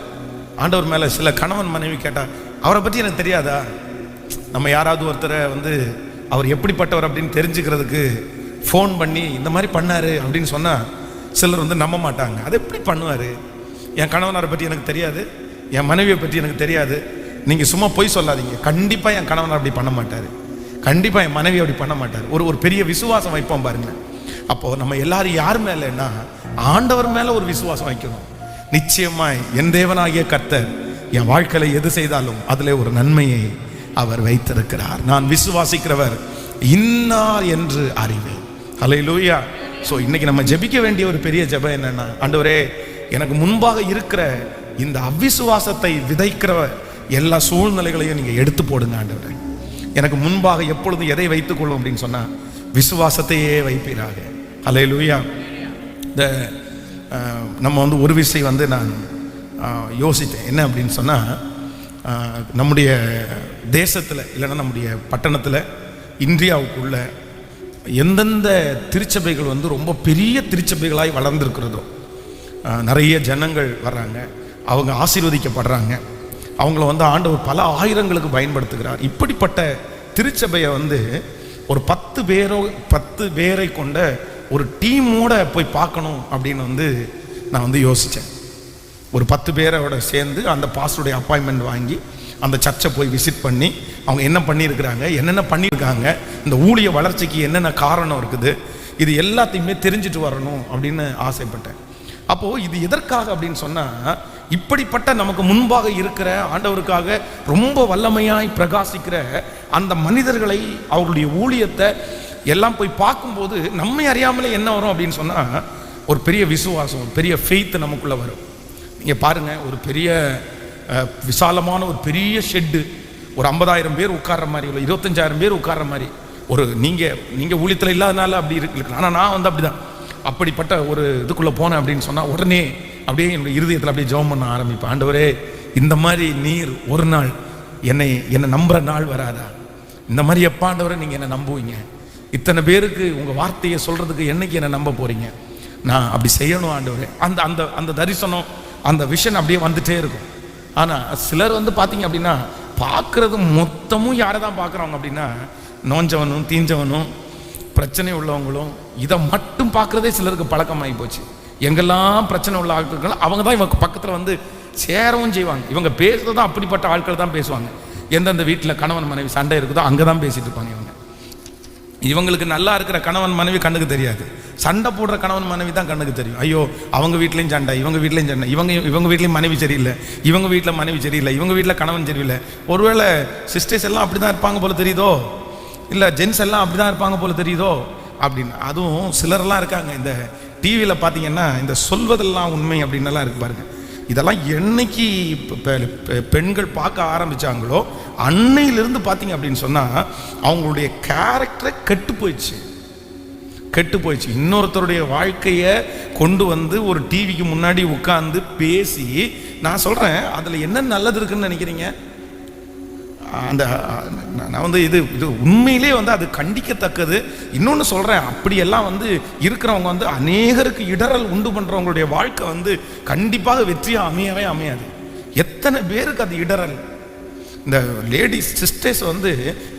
ஆண்டவர் மேல சில கணவன் மனைவி கேட்டா, அவரை பத்தி எனக்கு தெரியாதா? நம்ம யாராவது ஒருத்தரை அவர் எப்படிப்பட்டவர் அப்படின்னு தெரிஞ்சுக்கிறதுக்கு ஃபோன் பண்ணி இந்த மாதிரி பண்ணாரு அப்படின்னு சொன்னா சிலர் நம்ப மாட்டாங்க. அதை எப்படி பண்ணுவாரு? என் கணவனாரை பற்றி எனக்கு தெரியாது, என் மனைவியை பற்றி எனக்கு தெரியாது. நீங்க சும்மா போய் சொல்லாதீங்க. கண்டிப்பா என் கணவனார் அப்படி பண்ண மாட்டாரு, கண்டிப்பா என் மனைவி அப்படி பண்ண மாட்டாரு. ஒரு பெரிய விசுவாசம் வைப்போம் பாருங்க. அப்போ நம்ம எல்லாரும் யார் மேலன்னா ஆண்டவர் மேல ஒரு விசுவாசம் வைக்கணும். நிச்சயமாய் என் தேவனாகிய கர்த்தர் என் வாழ்க்கையில எது செய்தாலும் அதுல ஒரு நன்மையை அவர் வைத்திருக்கிறார். நான் விசுவாசிக்கிறவர் இன்னார் என்று அறிவேன். ஹல்லேலூயா. ஸோ இன்னைக்கு நம்ம ஜெபிக்க வேண்டிய ஒரு பெரிய ஜெபம் என்னன்னா, ஆண்டவரே எனக்கு முன்பாக இருக்கிற இந்த அவிசுவாசத்தை விதைக்கிற எல்லா சூழ்நிலைகளையும் நீங்க எடுத்து போடுங்க ஆண்டவரே. எனக்கு முன்பாக எப்பொழுதும் எதை வைத்துக் கொள்ளும் அப்படின்னு சொன்னா விசுவாசத்தையே வைப்பீராக. ஹல்லேலூயா. இந்த நம்ம ஒரு விஷயம் நான் யோசித்தேன். என்ன அப்படின்னு சொன்னா, நம்முடைய தேசத்தில் இல்லைன்னா நம்முடைய பட்டணத்தில் இந்தியாவுக்குள்ள எந்தெந்த திருச்சபைகள் ரொம்ப பெரிய திருச்சபைகளாய் வளர்ந்துருக்கிறதோ, நிறைய ஜனங்கள் வர்றாங்க, அவங்க ஆசீர்வதிக்கப்படுறாங்க, அவங்கள ஆண்டவர் பல ஆயிரங்களுக்கு பயன்படுத்துகிறார். இப்படிப்பட்ட திருச்சபையை ஒரு 10 பேரை கொண்ட ஒரு டீமோட போய் பார்க்கணும் அப்படின்னு நான் யோசித்தேன். ஒரு 10 பேரோட சேர்ந்து அந்த பாஸ்டருடைய அப்பாயின்மெண்ட் வாங்கி அந்த சர்ச்சை போய் விசிட் பண்ணி அவங்க என்ன பண்ணியிருக்கிறாங்க, என்னென்ன பண்ணியிருக்காங்க, இந்த ஊழிய வளர்ச்சிக்கு என்னென்ன காரணம் இருக்குது, இது எல்லாத்தையுமே தெரிஞ்சுட்டு வரணும் அப்படின்னு ஆசைப்பட்டேன். அப்போது இது எதற்காக அப்படின்னு சொன்னால், இப்படிப்பட்ட நமக்கு முன்பாக இருக்கிற ஆண்டவருக்காக ரொம்ப வல்லமையாய் பிரகாசிக்கிற அந்த மனிதர்களை, அவருடைய ஊழியத்தை எல்லாம் போய் பார்க்கும்போது நம்மை அறியாமலே என்ன வரும் அப்படின்னு சொன்னால், ஒரு பெரிய விசுவாசம், ஒரு பெரிய ஃபெய்த் நமக்குள்ளே வரும். நீங்கள் பாருங்கள், ஒரு பெரிய விசாலமான ஒரு பெரிய ஷெட்டு, ஒரு 50,000 பேர் உட்கார்ற மாதிரி, ஒரு 25,000 பேர் உட்கார்ற மாதிரி, ஒரு நீங்கள் ஊழியத்தில் இல்லாதனால அப்படி இருக்கு. ஆனால் நான் வந்து அப்படி தான், அப்படிப்பட்ட ஒரு இதுக்குள்ளே போனேன் அப்படின்னு சொன்னால் உடனே அப்படியே என்னுடைய இருதயத்தில் அப்படியே ஜெபம் பண்ண ஆரம்பிப்பேன். ஆண்டவரே, இந்த மாதிரி நீர் ஒரு நாள் என்னை நம்புகிற நாள் வராதா? இந்த மாதிரி எப்போ ஆண்டவரை நீங்கள் என்னை நம்புவீங்க? இத்தனை பேருக்கு உங்கள் வார்த்தையை சொல்கிறதுக்கு என்னைக்கு என்னை நம்ப போகிறீங்க? நான் அப்படி செய்யணும் ஆண்டவரே. அந்த அந்த அந்த தரிசனம், அந்த விஷன் அப்படியே வந்துட்டே இருக்கும். ஆனால் சிலர் வந்து பார்த்தீங்க அப்படின்னா பார்க்குறது மொத்தமும் யாரை தான் பார்க்குறவங்க அப்படின்னா, நோஞ்சவனும் தீஞ்சவனும் பிரச்சனை உள்ளவங்களும் இதை மட்டும் பார்க்குறதே சிலருக்கு பழக்கமாகி போச்சு. எங்கெல்லாம் பிரச்சனை உள்ள ஆட்கள் அவங்க தான் இவங்க பக்கத்தில் வந்து சேரவும் செய்வாங்க. இவங்க பேசுறது தான் அப்படிப்பட்ட ஆட்கள் தான் பேசுவாங்க. எந்தெந்த வீட்டில் கணவன் மனைவி சண்டை இருக்குதோ அங்கே தான் பேசிட்டு இருப்பாங்க. இவங்களுக்கு நல்லா இருக்கிற கணவன் மனைவி கண்ணுக்கு தெரியாது, சண்டை போடுற கணவன் மனைவி தான் கண்ணுக்கு தெரியும். ஐயோ, அவங்க வீட்லேயும் சண்டை, இவங்க வீட்லேயும் சண்டை, இவங்க வீட்லேயும் மனைவி சரியில்லை, இவங்க வீட்டில் மனைவி சரியில்லை, இவங்க வீட்டில் கணவன் சரியில்லை. ஒருவேளை சிஸ்டர்ஸ் எல்லாம் அப்படி தான் இருப்பாங்க போல தெரியுதோ, இல்லை ஜென்ஸ் எல்லாம் அப்படி தான் இருப்பாங்க போல தெரியுதோ அப்படின்னு. அதுவும் சிலரெல்லாம் இருக்காங்க, இந்த டிவியில் பார்த்தீங்கன்னா இந்த சொல்வதெல்லாம் உண்மை அப்படின்னலாம் இருக்கு பாருங்க. இதெல்லாம் என்னைக்கு பெண்கள் பார்க்க ஆரம்பித்தாங்களோ அன்னையிலிருந்து பார்த்தீங்க அப்படின்னு சொன்னால் அவங்களுடைய கேரக்டரை கெட்டு போயிடுச்சு. இன்னொருத்தருடைய வாழ்க்கையை கொண்டு வந்து ஒரு டிவிக்கு முன்னாடி உட்காந்து பேசி, நான் சொல்கிறேன், அதில் என்ன நல்லது இருக்குன்னு நினைக்கிறீங்க? அந்த நான் வந்து இது உண்மையிலே வந்து அது கண்டிக்கத்தக்கது. இன்னொன்று சொல்கிறேன், அப்படியெல்லாம் வந்து இருக்கிறவங்க வந்து அநேகருக்கு இடரல் உண்டு பண்ணுறவங்களுடைய வாழ்க்கை வந்து கண்டிப்பாக வெற்றியாக அமையாது. எத்தனை பேருக்கு அது இடரல். இந்த லேடிஸ் சிஸ்டர்ஸ் வந்து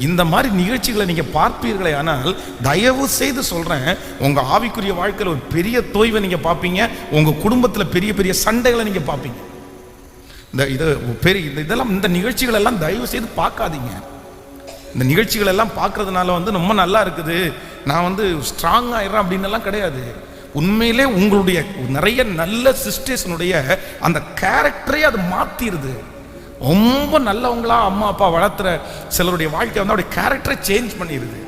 இந்த மாதிரி நிகழ்ச்சிகளை நீங்கள் பார்ப்பீர்களே, ஆனால் தயவு செய்து சொல்கிறேன், உங்கள் ஆவிக்குரிய வாழ்க்கையில் ஒரு பெரிய தோய்வை நீங்கள் பார்ப்பீங்க. உங்கள் குடும்பத்தில் பெரிய பெரிய சண்டைகளை நீங்கள் பார்ப்பீங்க. இந்த நிகழ்ச்சிகள் எல்லாம் தயவு செய்து பார்க்காதீங்க. இந்த நிகழ்ச்சிகள் எல்லாம் பார்க்கறதுனால வந்து ரொம்ப நல்லா இருக்குது, நான் வந்து ஸ்ட்ராங் ஆயிடுறேன் அப்படின்னு எல்லாம் கிடையாது. உண்மையிலே உங்களுடைய நிறைய நல்ல சிஸ்டர்ஸனுடைய அந்த கேரக்டரே அது மாத்திருது. ரொம்ப நல்லவங்களா அம்மா அப்பா வளர்த்துற சிலருடைய வாழ்க்கை வந்து அவருடைய கேரக்டரை சேஞ்ச் பண்ணிடுது.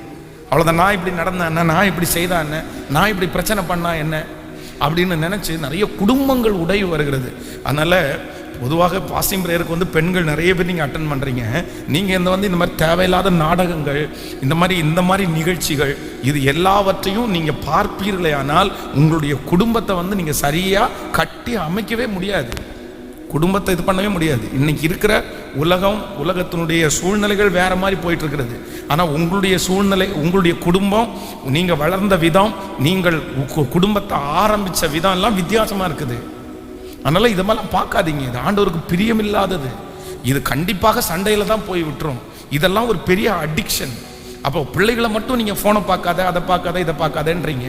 அவ்வளோதான், நான் இப்படி நடந்தேன் என்ன, நான் இப்படி செய்தா என்ன, நான் இப்படி பிரச்சனை பண்ணா என்ன அப்படின்னு நினச்சி நிறைய குடும்பங்கள் உடைவு வருகிறது. அதனால் பொதுவாக பாஸ்டிங் பிரேயருக்கு வந்து பெண்கள் நிறைய பேர் நீங்கள் அட்டன் பண்ணுறீங்க. நீங்கள் இந்த மாதிரி தேவையில்லாத நாடகங்கள், இந்த மாதிரி நிகழ்ச்சிகள், இது எல்லாவற்றையும் நீங்கள் பார்ப்பீர்களே, ஆனால் உங்களுடைய குடும்பத்தை வந்து நீங்கள் சரியாக கட்டி அமைக்கவே முடியாது. குடும்பத்தை இது பண்ணவே முடியாது. இன்னைக்கு இருக்கிற உலகத்தினுடைய சூழ்நிலைகள் வேற மாதிரி போயிட்டு இருக்கிறது. ஆனால் உங்களுடைய சூழ்நிலை, உங்களுடைய குடும்பம், நீங்கள் வளர்ந்த விதம், நீங்கள் குடும்பத்தை ஆரம்பித்த விதம் எல்லாம் வித்தியாசமாக இருக்குது. அதனால் இதை மாதிரிலாம் பார்க்காதீங்க. இது ஆண்டவருக்கு பிரியமில்லாதது. இது கண்டிப்பாக சண்டையில் தான் போய் விட்டுரும். இதெல்லாம் ஒரு பெரிய அடிக்ஷன். அப்போ பிள்ளைகளை மட்டும் நீங்கள் ஃபோனை பார்க்காத, அதை பார்க்காத, இதை பார்க்காதன்றீங்க.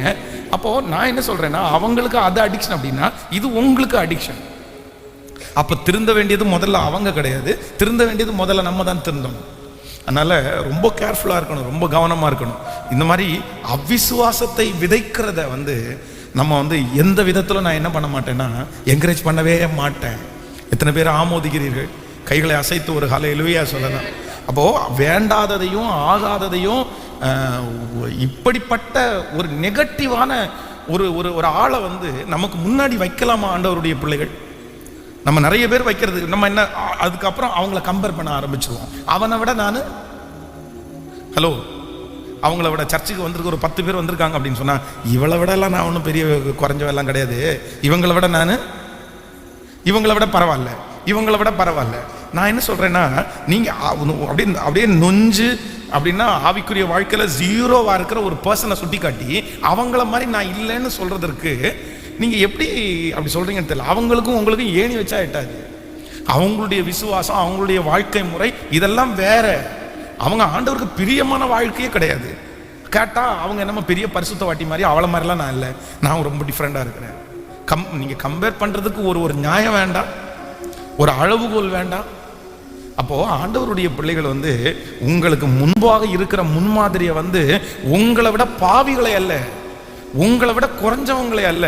அப்போது நான் என்ன சொல்கிறேன்னா, அவங்களுக்கு அது அடிக்ஷன் அப்படின்னா இது உங்களுக்கு அடிக்ஷன். அப்போ திருந்த வேண்டியது முதல்ல அவங்க கிடையாது, திருந்த வேண்டியது முதல்ல நம்ம தான் திருந்தணும். அதனால் ரொம்ப கேர்ஃபுல்லாக இருக்கணும், ரொம்ப கவனமாக இருக்கணும். இந்த மாதிரி அவிசுவாசத்தை விதைக்கிறத வந்து நம்ம வந்து எந்த விதத்தில் நான் என்ன பண்ண மாட்டேன்னா என்கரேஜ் பண்ணவே மாட்டேன். எத்தனை பேர் ஆமோதிக்கிறீர்கள்? கைகளை அசைத்து ஒரு ஹல்லேலூயா சொல்லலாம். அப்போது வேண்டாததையும் ஆகாததையும் இப்படிப்பட்ட ஒரு நெகட்டிவான ஒரு ஆளை வந்து நமக்கு முன்னாடி வைக்கலாமா ஆண்டவருடைய பிள்ளைகள்? நம்ம நிறைய பேர் வைக்கிறது, நம்ம என்ன அதுக்கப்புறம் அவங்கள கம்பேர் பண்ண ஆரம்பிச்சிருவோம். அவனை விட நான் அவங்கள விட சர்ச்சுக்கு வந்திருக்க ஒரு 10 பேர் வந்திருக்காங்க அப்படின்னு சொன்னா, இவளை விட எல்லாம் நான் ஒன்றும் பெரிய குறைஞ்சவெல்லாம் கிடையாது, இவங்களை விட பரவாயில்ல. நான் என்ன சொல்றேன்னா, நீங்க அப்படியே நொஞ்சு அப்படின்னா ஆவிக்குரிய வாழ்க்கையில 0வா இருக்கிற ஒரு பர்சனை சுட்டி காட்டி அவங்கள மாதிரி நான் இல்லைன்னு சொல்றதற்கு நீங்க எப்படி அப்படி சொல்றீங்கன்னு தெரியல. அவங்களுக்கும் உங்களுக்கும் ஏணி வச்சா எட்டாது. அவங்களுடைய விசுவாசம், அவங்களுடைய வாழ்க்கை முறை இதெல்லாம் வேற. அவங்க ஆண்டவருக்கு பிரியமான வாழ்க்கையே கிடையாது. கேட்டா அவங்க என்னமோ பெரிய பரிசுத்த வாட்டி மாதிரி, அவளை மாதிரிலாம் நான் இல்லை, நான் ரொம்ப டிஃப்ரெண்டா இருக்கிறேன். நீங்க கம்பேர் பண்றதுக்கு ஒரு நியாயம் வேண்டாம், ஒரு அளவுகோல் வேண்டாம். அப்போ ஆண்டவருடைய பிள்ளைகள் வந்து உங்களுக்கு முன்பாக இருக்கிற முன்மாதிரியை வந்து உங்களை விட பாவிகளை அல்ல, உங்களை விட குறைஞ்சவங்களே அல்ல,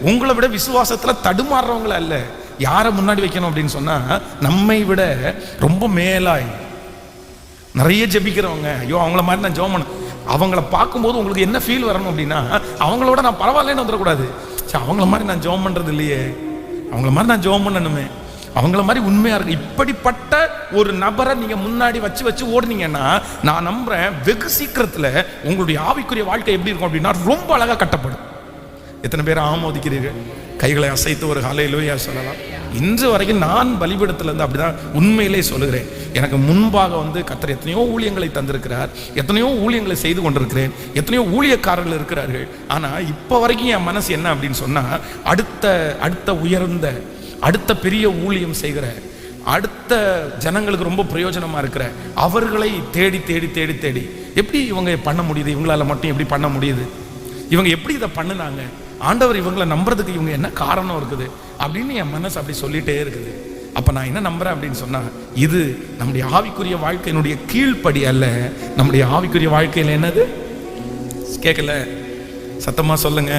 உங்களை விட விசுவாசத்துல தடுமாறுறவங்களே அல்ல, யாரை முன்னாடி வைக்கணும் அப்படின்னு சொன்னா, நம்மை விட ரொம்ப மேலாய் நிறைய ஜெபிக்கிறவங்க, ஐயோ அவங்கள மாதிரி நான் ஜெபம் பண்ண, அவங்கள பார்க்கும்போது உங்களுக்கு என்ன ஃபீல் வரணும் அப்படின்னா, அவங்களோட நான் பரவாயில்லன்னு வந்துடக்கூடாது. சரி, அவங்கள மாதிரி நான் ஜெபம் பண்றது இல்லையே, அவங்கள மாதிரி நான் ஜெபம் பண்ணணுமே, அவங்கள மாதிரி உண்மையா இருக்கு. இப்படிப்பட்ட ஒரு நபரை நீங்க முன்னாடி வச்சு ஓடுனீங்கன்னா, நான் நம்புறேன் வெகு சீக்கிரத்துல உங்களுடைய ஆவிக்குரிய வாழ்க்கை எப்படி இருக்கும் அப்படின்னா ரொம்ப அழகா கட்டப்படும். எத்தனை பேர் ஆமோதிக்கிறீர்கள்? கைகளை அசைத்து ஒரு ஹல்லேலூயா சொல்லலாம். இன்று வரைக்கும் நான் பலிபீடத்துல இருந்து அப்படிதான் உண்மையிலே சொல்லுகிறேன். எனக்கு முன்பாக வந்து கர்த்தர் எத்தனையோ ஊழியங்களை தந்திருக்கிறார், எத்தனையோ ஊழியங்களை செய்து கொண்டிருக்கிறேன், எத்தனையோ ஊழியக்காரர்கள் இருக்கிறார்கள். ஆனா இப்ப வரைக்கும் என் மனசு என்ன அப்படின்னு சொன்னா, அடுத்த உயர்ந்த அடுத்த பெரிய ஊழியம் செய்கிற, அடுத்த ஜனங்களுக்கு ரொம்ப பிரயோஜனமா இருக்கிற அவர்களை தேடி தேடி தேடி தேடி எப்படி இவங்க பண்ண முடியுது, இவங்களால மட்டும் எப்படி பண்ண முடியுது, இவங்க எப்படி இதை பண்ணுனாங்க, ஆண்டவர் இவங்களை நம்புறதுக்கு இவங்க என்ன காரணம் இருக்குது அப்படின்னு என் மனசு அப்படி சொல்லிட்டே இருக்குது. அப்ப நான் என்ன நம்புறேன் அப்படின்னு சொன்னா, இது நம்முடைய ஆவிக்குரிய வாழ்க்கையினுடைய கீழ்ப்படி அல்ல. நம்முடைய ஆவிக்குரிய வாழ்க்கையில் என்னது கேட்கல, சத்தமா சொல்லுங்க,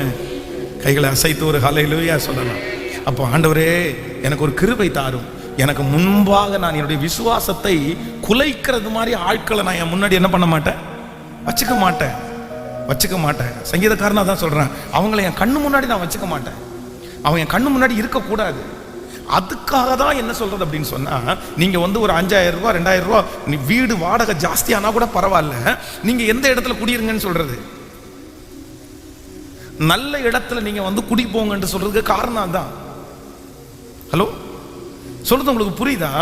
கைகளை அசைத்து ஒரு ஹல்லேலூயா சொல்லலாம். அப்போ ஆண்டவரே எனக்கு ஒரு கிருபை தாரும், எனக்கு முன்பாக நான் என்னுடைய விசுவாசத்தை குலைக்கிறது மாதிரி ஆட்களை நான் என் முன்னாடி என்ன பண்ண மாட்டேன், வச்சுக்க மாட்டேன். சங்கீதக்காரனா தான் சொல்றேன், அவங்களை என் கண்ணு முன்னாடி நான் வச்சுக்க மாட்டேன், அவங்க என் கண்ணு முன்னாடி இருக்கக்கூடாது. அதுக்காக தான் என்ன சொல்றது அப்படின்னு சொன்னா, நீங்க வந்து ஒரு 5000 ரூபாய் 2000 ரூபாய் நீ வீடு வாடகை ஜாஸ்தியானா கூட பரவாயில்ல, நீங்க எந்த இடத்துல குடியிருங்கன்னு சொல்றது, நல்ல இடத்துல நீங்க வந்து குடி போங்கன்னு சொல்றதுக்கு காரணம் தான். ஹலோ சொல்றது உங்களுக்கு புரியுதா?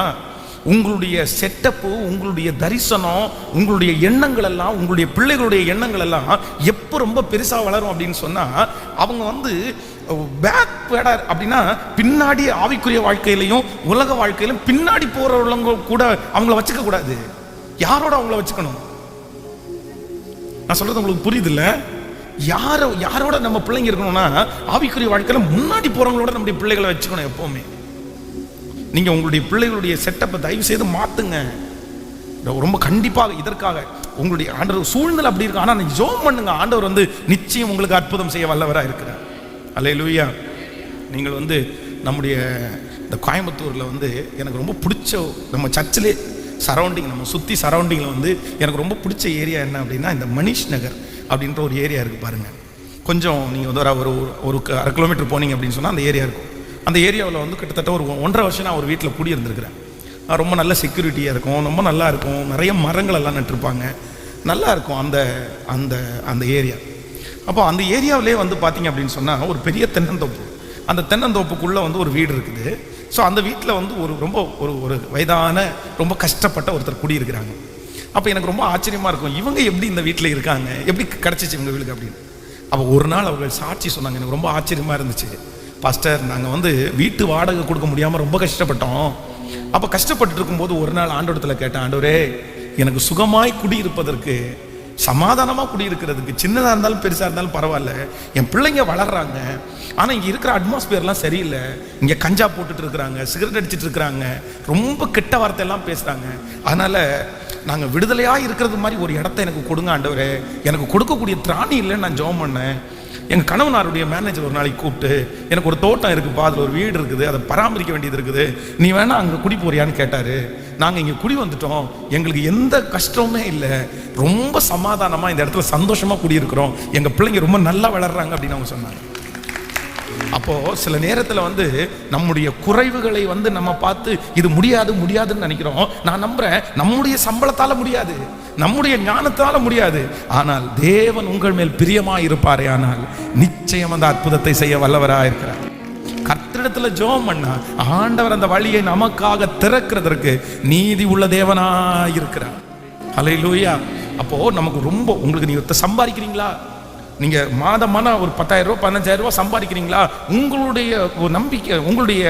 உங்களுடைய செட்டப்பு, உங்களுடைய தரிசனம், உங்களுடைய எண்ணங்கள் எல்லாம், உங்களுடைய பிள்ளைகளுடைய எண்ணங்கள் எல்லாம் எப்போ ரொம்ப பெருசா வளரும் அப்படின்னு சொன்னா, அவங்க வந்து பேக்வேர்டர் அப்படின்னா பின்னாடி ஆவிக்குரிய வாழ்க்கையிலையும் உலக வாழ்க்கையிலும் பின்னாடி போறவங்க கூட அவங்கள வச்சுக்க கூடாது. யாரோட அவங்கள வச்சுக்கணும்? நான் சொல்றது உங்களுக்கு புரியுது இல்ல? யாரோட நம்ம பிள்ளைங்க இருக்கணும்னா, ஆவிக்குரிய வாழ்க்கையில முன்னாடி போறவங்களோட நம்முடைய பிள்ளைகளை வச்சுக்கணும் எப்பவுமே. நீங்க உங்களுடைய பிள்ளைகளுடைய செட்டப்பை தயவு செய்து மாத்துங்க. ரொம்ப கண்டிப்பாக இதற்காக உங்களுடைய ஆண்டவர் சூழ்நிலை அப்படி இருக்கு, ஆனா நீங்க ஜெபம் பண்ணுங்க, ஆண்டவர் வந்து நிச்சயம் உங்களுக்கு அற்புதம் செய்ய வல்லவரா இருக்கிறார். அல்லேலூயா. நீங்கள் வந்து நம்முடைய இந்த கோயம்புத்தூர்ல வந்து எனக்கு ரொம்ப பிடிச்ச, நம்ம சர்ச்சிலே சரௌண்டிங், நம்ம சுற்றி சரௌண்டிங்கில் வந்து எனக்கு ரொம்ப பிடிச்ச ஏரியா என்ன அப்படின்னா, இந்த மணிஷ் நகர் அப்படின்ற ஒரு ஏரியா இருக்குது பாருங்கள். கொஞ்சம் நீங்கள் வந்து ஒரு 1/2 கிலோமீட்டர் போனீங்க அப்படின்னு சொன்னால் அந்த ஏரியா இருக்கும். அந்த ஏரியாவில் வந்து கிட்டத்தட்ட ஒரு 1.5 வருஷம் நான் ஒரு வீட்டில் குடியிருந்துருக்கிறேன். ரொம்ப நல்ல செக்யூரிட்டியாக இருக்கும், ரொம்ப நல்லா இருக்கும், நிறைய மரங்கள் எல்லாம் நட்டுருப்பாங்க, நல்லா இருக்கும் அந்த அந்த அந்த ஏரியா. அப்போ அந்த ஏரியாவிலே வந்து பார்த்தீங்க அப்படின்னு சொன்னால் ஒரு பெரிய தென்னந்தோப்பு, அந்த தென்னந்தோப்புக்குள்ளே வந்து ஒரு வீடு இருக்குது. ஸோ அந்த வீட்டில் வந்து ரொம்ப ஒரு வயதான ரொம்ப கஷ்டப்பட்ட ஒருத்தர் குடியிருக்கிறாங்க. அப்போ எனக்கு ரொம்ப ஆச்சரியமாக இருக்கும், இவங்க எப்படி இந்த வீட்டில் இருக்காங்க, எப்படி கிடச்சிச்சு இவங்க வீட்டுக்கு அப்படின்னு. அப்போ ஒரு நாள் அவர்கள் சாட்சி சொன்னாங்க, எனக்கு ரொம்ப ஆச்சரியமாக இருந்துச்சு. பாஸ்டர், நாங்கள் வந்து வீட்டு வாடகை கொடுக்க முடியாமல் ரொம்ப கஷ்டப்பட்டோம். அப்போ கஷ்டப்பட்டு இருக்கும்போது ஒரு நாள் ஆண்டவரத்தில் கேட்டேன், ஆண்டவரே எனக்கு சுகமாய் குடியிருப்பதற்கு, சமாதானமாக குடியிருக்கிறதுக்கு, சின்னதாக இருந்தாலும் பெருசாக இருந்தாலும் பரவாயில்ல, என் பிள்ளைங்க வளர்றாங்க, ஆனால் இங்கே இருக்கிற அட்மாஸ்பியர்லாம் சரியில்லை, இங்கே கஞ்சா போட்டுட்டு இருக்கிறாங்க, சிகரெட் அடிச்சுட்டு இருக்கிறாங்க, ரொம்ப கெட்ட வார்த்தையெல்லாம் பேசுகிறாங்க, அதனால் நாங்கள் விடுதலையாக இருக்கிறது மாதிரி ஒரு இடத்த எனக்கு கொடுங்க ஆண்டவரே. எனக்கு கொடுக்கக்கூடிய திராணி இல்லைன்னு நான் ஜெபம் பண்ணேன். எங்கள் கணவனாருடைய மேனேஜர் ஒரு நாளைக்கு கூப்பிட்டு, எனக்கு ஒரு தோட்டம் இருக்குப்பா, அதில் ஒரு வீடு இருக்குது, அதை பராமரிக்க வேண்டியது இருக்குது, நீ வேணா அங்கே குடி போறியான்னு கேட்டார். நாங்கள் இங்கே குடி வந்துட்டோம், எங்களுக்கு எந்த கஷ்டமுமே இல்லை, ரொம்ப சமாதானமாக இந்த இடத்துல சந்தோஷமாக குடியிருக்கிறோம், எங்கள் பிள்ளைங்க ரொம்ப நல்லா வளர்றாங்க அப்படின்னு அவங்க சொன்னாங்க. அப்போது சில நேரத்தில் வந்து நம்முடைய குறைவுகளை வந்து நம்ம பார்த்து இது முடியாதுன்னு நினைக்கிறோம். நான் நம்புகிறேன், நம்முடைய சம்பளத்தால் முடியாது, நம்முடைய ஞானத்தால் முடியாது, ஆனால் தேவன் உங்கள் மேல் பிரியமாக இருப்பாரே, ஆனால் நிச்சயம் அந்த அற்புதத்தை செய்ய வல்லவராக இருக்கிறார். கர்த்தரிடத்தில் ஜெபம் பண்ணா ஆண்டவர் அந்த வழியை நமக்காக திறக்கிறதற்கு நீதி உள்ள தேவனாக இருக்கிறார். ஹல்லேலூயா. அப்போது நமக்கு ரொம்ப, உங்களுக்கு நீங்கள் சம்பாதிக்கிறீங்களா, நீங்கள் மாதமான ஒரு 10,000 ரூபா 15,000 ரூபா சம்பாதிக்கிறீங்களா, உங்களுடைய ஒரு நம்பிக்கை, உங்களுடைய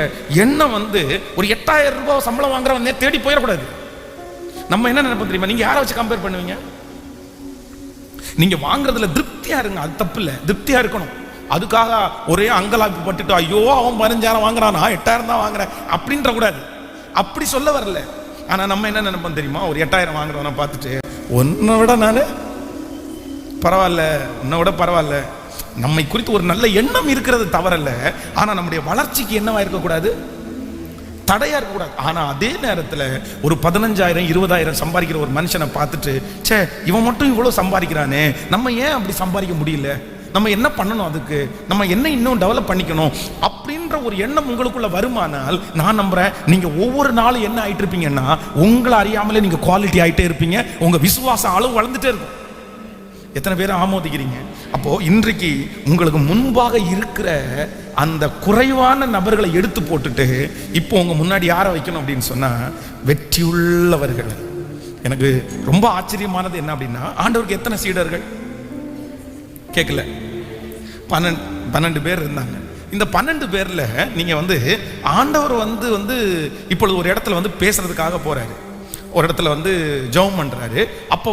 எண்ணம் வந்து ஒரு 8,000 ரூபாய் சம்பளம் வாங்குறவங்க தேடி போயிடக்கூடாது. நம்ம என்ன நினைப்போம் தெரியுமா, நீங்கள் யாரை வச்சு கம்பேர் பண்ணுவீங்க? நீங்கள் வாங்குறதுல திருப்தியாக இருங்க, அது தப்பு இல்லை, திருப்தியாக இருக்கணும். அதுக்காக ஒரே அங்கலாப்பு பட்டுட்டு ஐயோ அவன் 15,000 வாங்குறான், நான் 8,000 தான் வாங்குறேன் அப்படின்ற கூடாது. அப்படி சொல்ல வரல. ஆனால் நம்ம என்ன நினைப்போம் தெரியுமா, ஒரு 8,000 வாங்குறவனை பார்த்துட்டு உன்னை விட நான் பரவாயில்ல, உன்னை விட பரவாயில்ல. நம்மை குறித்து ஒரு நல்ல எண்ணம் இருக்கிறது தவறல்ல, ஆனால் நம்முடைய வளர்ச்சிக்கு என்னவா இருக்கக்கூடாது, தடையா இருக்கக்கூடாது. ஆனா அதே நேரத்தில் ஒரு 15,000 20,000 சம்பாதிக்கிற ஒரு மனுஷனை பார்த்துட்டு, சே இவன் மட்டும் இவ்வளவு சம்பாதிக்கிறானே, நம்ம ஏன் அப்படி சம்பாதிக்க முடியல, நம்ம என்ன பண்ணணும், அதுக்கு நம்ம என்ன இன்னும் டெவலப் பண்ணிக்கணும் அப்படின்ற ஒரு எண்ணம் உங்களுக்குள்ள வருமானால், நான் நம்புறேன் நீங்க ஒவ்வொரு நாளும் என்ன ஆயிட்டு இருப்பீங்கன்னா, உங்களை அறியாமலே நீங்க குவாலிட்டி ஆயிட்டே இருப்பீங்க. உங்க விசுவாச அளவு வளர்ந்துட்டே இருக்கும். எத்தனை பேர் ஆமோதிக்கிறீங்க? அப்போ இன்றைக்கு உங்களுக்கு முன்பாக இருக்கிற அந்த குறைவான நபர்களை எடுத்து போட்டுட்டு இப்போ உங்க முன்னாடி யாரை வைக்கணும் அப்படின்னு சொன்னா, வெற்றியுள்ளவர்கள். எனக்கு ரொம்ப ஆச்சரியமானது என்ன அப்படின்னா, ஆண்டவருக்கு எத்தனை சீடர்கள் கேட்கல? 12 பேர் இருந்தாங்க. இந்த 12 பேர்ல நீங்க ஆண்டவர் இப்பொழுது ஒரு இடத்துல பேசுறதுக்காக போறாரு. ஒரு இடத்துல ஜெபம் பண்றாரு. அப்ப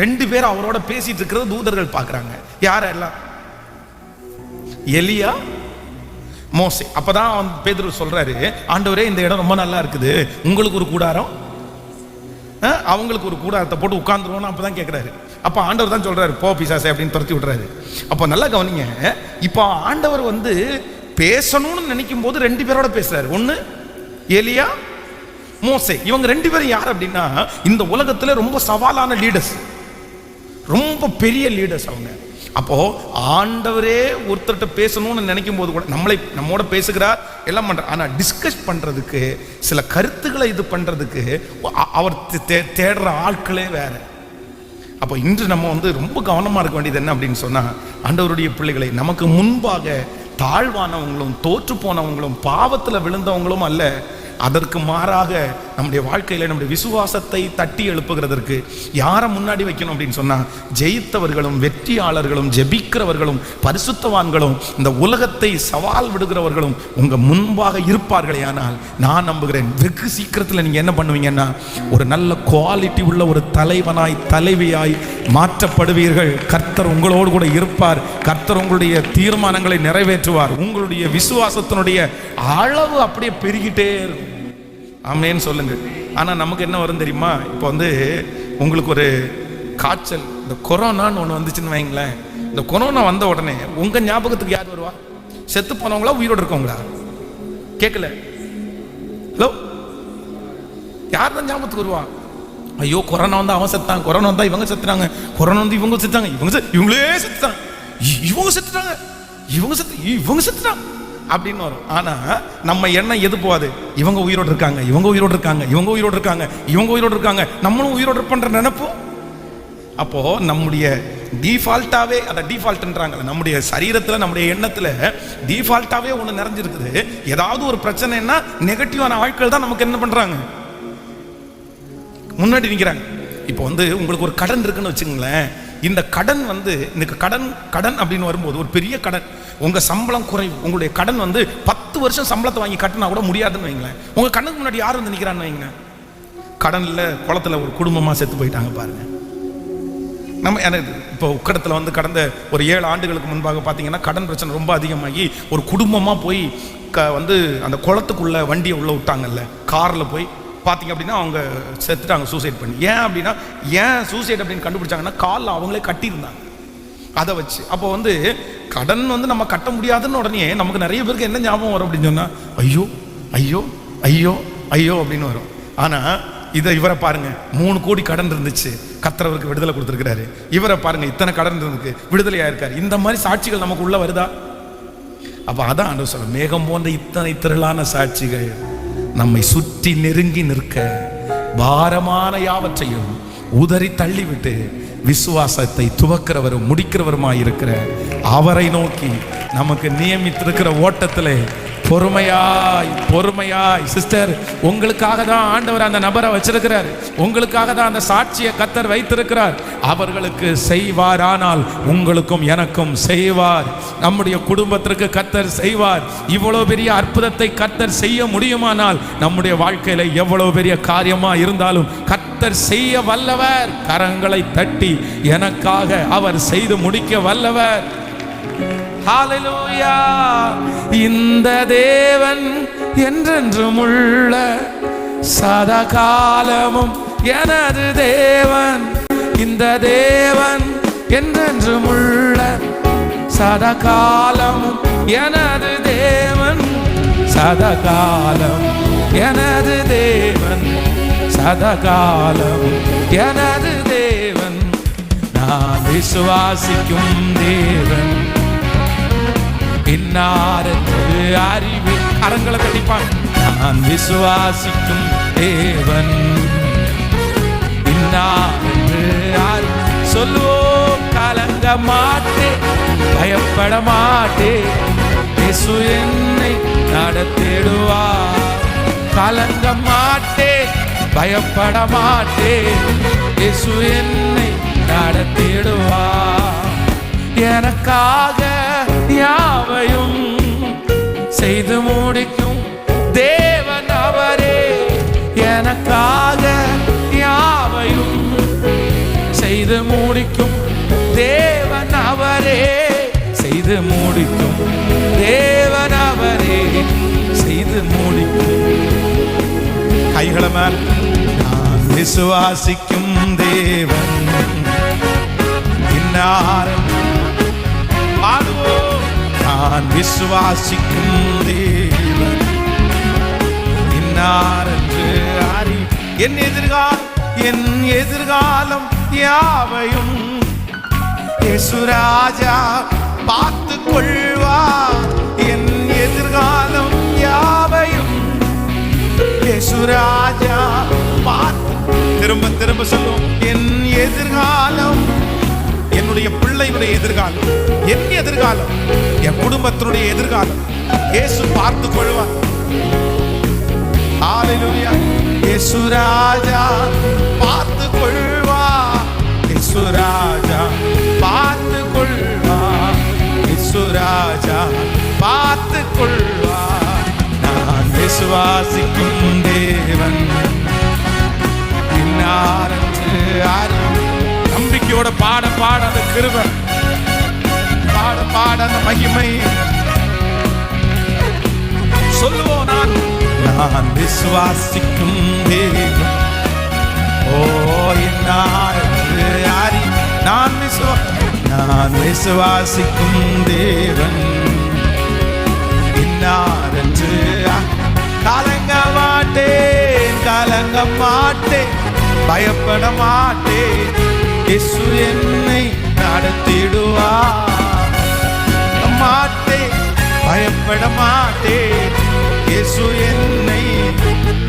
2 பேர் அவரோட பேசிட்டு இருக்கிறது தூதர்கள் பார்க்கறாங்க. யாரெல்லாம்? எலியா, மோசே. அப்பதான் பேதுரு சொல்றாரு, ஆண்டவரே இந்த இடம் ரொம்ப நல்லா இருக்குது, உங்களுக்கு ஒரு கூடாரம், அவங்களுக்கு ஒரு கூடாரத்தை போட்டு உட்கார்ந்துருவோம். அப்பதான் கேட்கிறாரு. அப்ப ஆண்டவர் தான் சொல்றாரு, போ பிசாசே அப்படின்னு துரத்தி விடுறாரு. அப்ப நல்லா கவனிங்க, இப்ப ஆண்டவர் பேசணும்னு நினைக்கும் போது 2 பேரோட பேசுறாரு. ஒண்ணு எலியா, மோசே. இவங்க 2 பேரும் யார் அப்படின்னா, இந்த உலகத்துல ரொம்ப சவாலான லீடர்ஸ், ரொம்ப பெரிய லீடர்ஸ் அவங்க. அப்போ ஆண்டவரே ஒருத்தர்கிட்ட பேசணும்னு நினைக்கும் போது கூட நம்மோட பேசுகிறார், எல்லாம் பண்ற. ஆனா டிஸ்கஸ் பண்றதுக்கு, சில கருத்துக்களை இது பண்றதுக்கு அவர் தேடுற ஆட்களே வேற. அப்போ இன்று நம்ம ரொம்ப கவனமா இருக்க வேண்டியது என்ன அப்படின்னு சொன்னா, ஆண்டவருடைய பிள்ளைகளை, நமக்கு முன்பாக தாழ்வானவங்களும் தோற்று போனவங்களும் பாவத்துல விழுந்தவங்களும் அல்ல, அதற்கு மாறாக நம்முடைய வாழ்க்கையில நம்முடைய விசுவாசத்தை தட்டி எழுப்புகிறதற்கு யாரை முன்னாடி வைக்கணும் அப்படின்னு சொன்னா, ஜெயித்தவர்களும் வெற்றியாளர்களும் ஜெபிக்கிறவர்களும் பரிசுத்தவான்களும் இந்த உலகத்தை சவால் விடுகிறவர்களும் உங்க முன்பாக இருப்பார்களே. ஆனால் நான் நம்புகிறேன், வெகு சீக்கிரத்தில் நீங்க என்ன பண்ணுவீங்கன்னா, ஒரு நல்ல குவாலிட்டி உள்ள ஒரு தலைவனாய் தலைவியாய் மாற்றப்படுவீர்கள். கர்த்தர் உங்களோடு கூட இருப்பார். கர்த்தர் உங்களுடைய தீர்மானங்களை நிறைவேற்றுவார். உங்களுடைய விசுவாசத்தினுடைய அளவு அப்படியே பெருகிட்டே இருக்கும். ஆமேன்னு சொல்லுங்க. ஆனா நமக்கு என்ன வரும் தெரியுமா? இப்போ உங்களுக்கு ஒரு காய்ச்சல், இந்த கொரோனான்னு ஒன்று வந்துச்சுன்னு வைங்களேன். இந்த கொரோனா வந்த உடனே உங்க ஞாபகத்துக்கு யார் வருவா? செத்து போனவங்களா, உயிரோடு இருக்கவங்களா? கேட்கல. ஹலோ, யார் தான் ஞாபகத்துக்கு வருவா? ஐயோ கொரோனா வந்தா அவன் செத்தான், கொரோனா வந்தா இவங்க செத்துறாங்க, கொரோனா வந்து இவங்க செத்தாங்க, இவங்களே செத்துட்டாங்க, இவங்க செத்துட்டாங்க, இவங்க செத்துட்டாங்க அப்படின்னு வரும். ஆனா நம்ம எண்ணம் எது போகாது? இவங்க உயிரோடு இருக்காங்க, இவங்க உயிரோடு இருக்காங்க, இவங்க உயிரோடு இருக்காங்க, இவங்க உயிரோடு இருக்காங்க, நம்மளும் உயிரோடு இருப்பன்ற நினைப்போம். அப்போ நம்முடைய டிஃபால்ட்டாவே, அதை டிஃபால்ட்ன்றாங்க, நம்முடைய சரீரத்துல நம்முடைய எண்ணத்துல டிஃபால்ட்டாவே ஒண்ணு நிறைஞ்சிருக்குது. ஏதாவது ஒரு பிரச்சனைன்னா நெகட்டிவான ஆட்கள் தான் நமக்கு என்ன பண்றாங்க, முன்னாடி நிற்கிறாங்க. இப்போ உங்களுக்கு ஒரு கடன் இருக்குன்னு வச்சுங்களேன். இந்த கடன் இந்த கடன் அப்படின்னு வரும்போது, ஒரு பெரிய கடன், உங்க சம்பளம் குறைவு, உங்களுடைய கடன் 10 வருஷம் சம்பளத்தை வாங்கி கட்டினா கூட முடியாதுன்னு வைங்களேன். உங்க கண்ணுக்கு முன்னாடி யார் நிற்கிறான்னு வைங்க, கடன்ல குளத்துல ஒரு குடும்பமா செத்து போயிட்டாங்க பாருங்க. எனக்கு இப்போ உக்கடத்தில் கடந்த ஒரு 7 ஆண்டுகளுக்கு முன்பாக பார்த்தீங்கன்னா, கடன் பிரச்சனை ரொம்ப அதிகமாகி ஒரு குடும்பமா போய் அந்த குளத்துக்குள்ள வண்டியை உள்ள விட்டாங்கல்ல, கார்ல போய் பார்த்தீங்க அப்படின்னா அவங்க செத்துட்டாங்க சூசைட் பண்ணி. ஏன் சூசைட் அப்படின்னு கண்டுபிடிச்சாங்கன்னா, காலில் அவங்களே கட்டியிருந்தாங்க அதை வச்சு. அப்போ கடன் நம்ம கட்ட முடியாதுன்னு உடனே நமக்கு நிறைய பேருக்கு என்ன ஞாபகம் வரும் அப்படின்னு சொன்னா, ஐயோ ஐயோ ஐயோ ஐயோ அப்படின்னு வரும். ஆனா இவரை பாருங்க, 3 கோடி கடன் இருந்துச்சு, கர்த்தருக்கு விடுதலை கொடுத்துருக்கிறாரு. இவரை பாருங்க, இத்தனை கடன் இருந்துக்கு விடுதலையா இருக்காரு. இந்த மாதிரி சாட்சிகள் நமக்கு உள்ள வருதா? அப்ப அதான் ஆண்டவர் சொல்ற, மேகம் போன்ற இத்தனை திரளான சாட்சிகள் நம்மை சுற்றி நெருங்கி நிற்க, பாரமான யாவற்றையும் உதறி தள்ளிவிட்டு விசுவாசத்தை துவக்கிறவரும் முடிக்கிறவருமாய் இருக்கிற அவரை நோக்கி நமக்கு நியமித்திருக்கிற ஓட்டத்திலே பொறுமையாய் சிஸ்டர், உங்களுக்காக தான் ஆண்டவர் அந்த நபரை வச்சிருக்கிறார், உங்களுக்காக தான் அந்த சாட்சியை கர்த்தர் வைத்திருக்கிறார். அவர்களுக்கு செய்வார், ஆனால் உங்களுக்கும் எனக்கும் செய்வார், நம்முடைய குடும்பத்திற்கு கர்த்தர் செய்வார். இவ்வளவு பெரிய அற்புதத்தை கர்த்தர் செய்ய முடியுமானால், நம்முடைய வாழ்க்கையில எவ்வளவு பெரிய காரியமா இருந்தாலும் கர்த்தர் செய்ய வல்லவர். கரங்களை தட்டி எனக்காக அவர் செய்து முடிக்க வல்லவர். ஹalleluya. இந்த தேவன் என்றென்றும் உள்ள சதா காலமும் எனது தேவன். இந்த தேவன் என்றென்றும் உள்ள சதா காலமும் எனது தேவன். சதகாலம் எனது தேவன், சதகாலம் எனது தேவன், நான் விசுவாசிக்கும் தேவன். இன்னாரென்று அறிவு, கரங்களை தட்டிப்பான். நான் விசுவாசிக்கும் தேவன், இன்னாரென்று அறிவு சொல்லுவோம். கலங்க மாட்டேன், பயப்பட மாட்டேன், இயேசு என்னை நடத்திடுவார். கலங்க மாட்டேன், பயப்பட மாட்டேன், இயேசு என்னை நடத்திடுவார். எனக்காக யாவையும் செய்து முடிக்கும் தேவன் அவரே, எனக்காக யாவையும் செய்து முடிக்கும் தேவன் அவரே, செய்து முடிக்கும் தேவன் அவரே, செய்து முடிக்கும். கைகளை மேல். நான் விசுவாசிக்கும் தேவன், இன்னாரும் பாடுவோம். நான் விசுவாசிக்கும் தேவன், இன்னாரென்று அறி. என் எதிர்காலம் யாவையும் இயேசு ராஜா பார்த்து கொள்வார். என் எதிர்காலம் யாவையும் இயேசு ராஜா பார்த்து. திரும்ப திரும்ப சொல்லுவோம். என் எதிர்காலம், என்னுடைய பிள்ளையுடைய எதிர்காலம், என் எதிர்காலம், என் குடும்பத்தினுடைய எதிர்காலம் இயேசு பார்த்து கொள்வார். ஹல்லேலூயா. இயேசு ராஜா பார்த்து கொள்வார், இயேசு ராஜா பார்த்து கொள்வார், இயேசு ராஜா பார்த்து கொள்வார். நான் விசுவாசிக்கும் தேவன், இன்னாரென்று அறி. நம்பிக்கையோட பாட பாட அந்த கிருபை, பாட பாட அந்த மகிமை சொல்லுவோம். நான் விசுவாசிக்கும் தேவன், ஓ இன்னாரென்று அறி. நான் விசுவாசிக்கும் தேவன், இன்னாரென்று. கலங்க மாட்டேன், கலங்க மாட்டேன், பயப்பட மாட்டேன், இயேசு என்னை நடத்திடுவார். மாட்டேன், பயப்பட மாட்டேன், இயேசு என்னை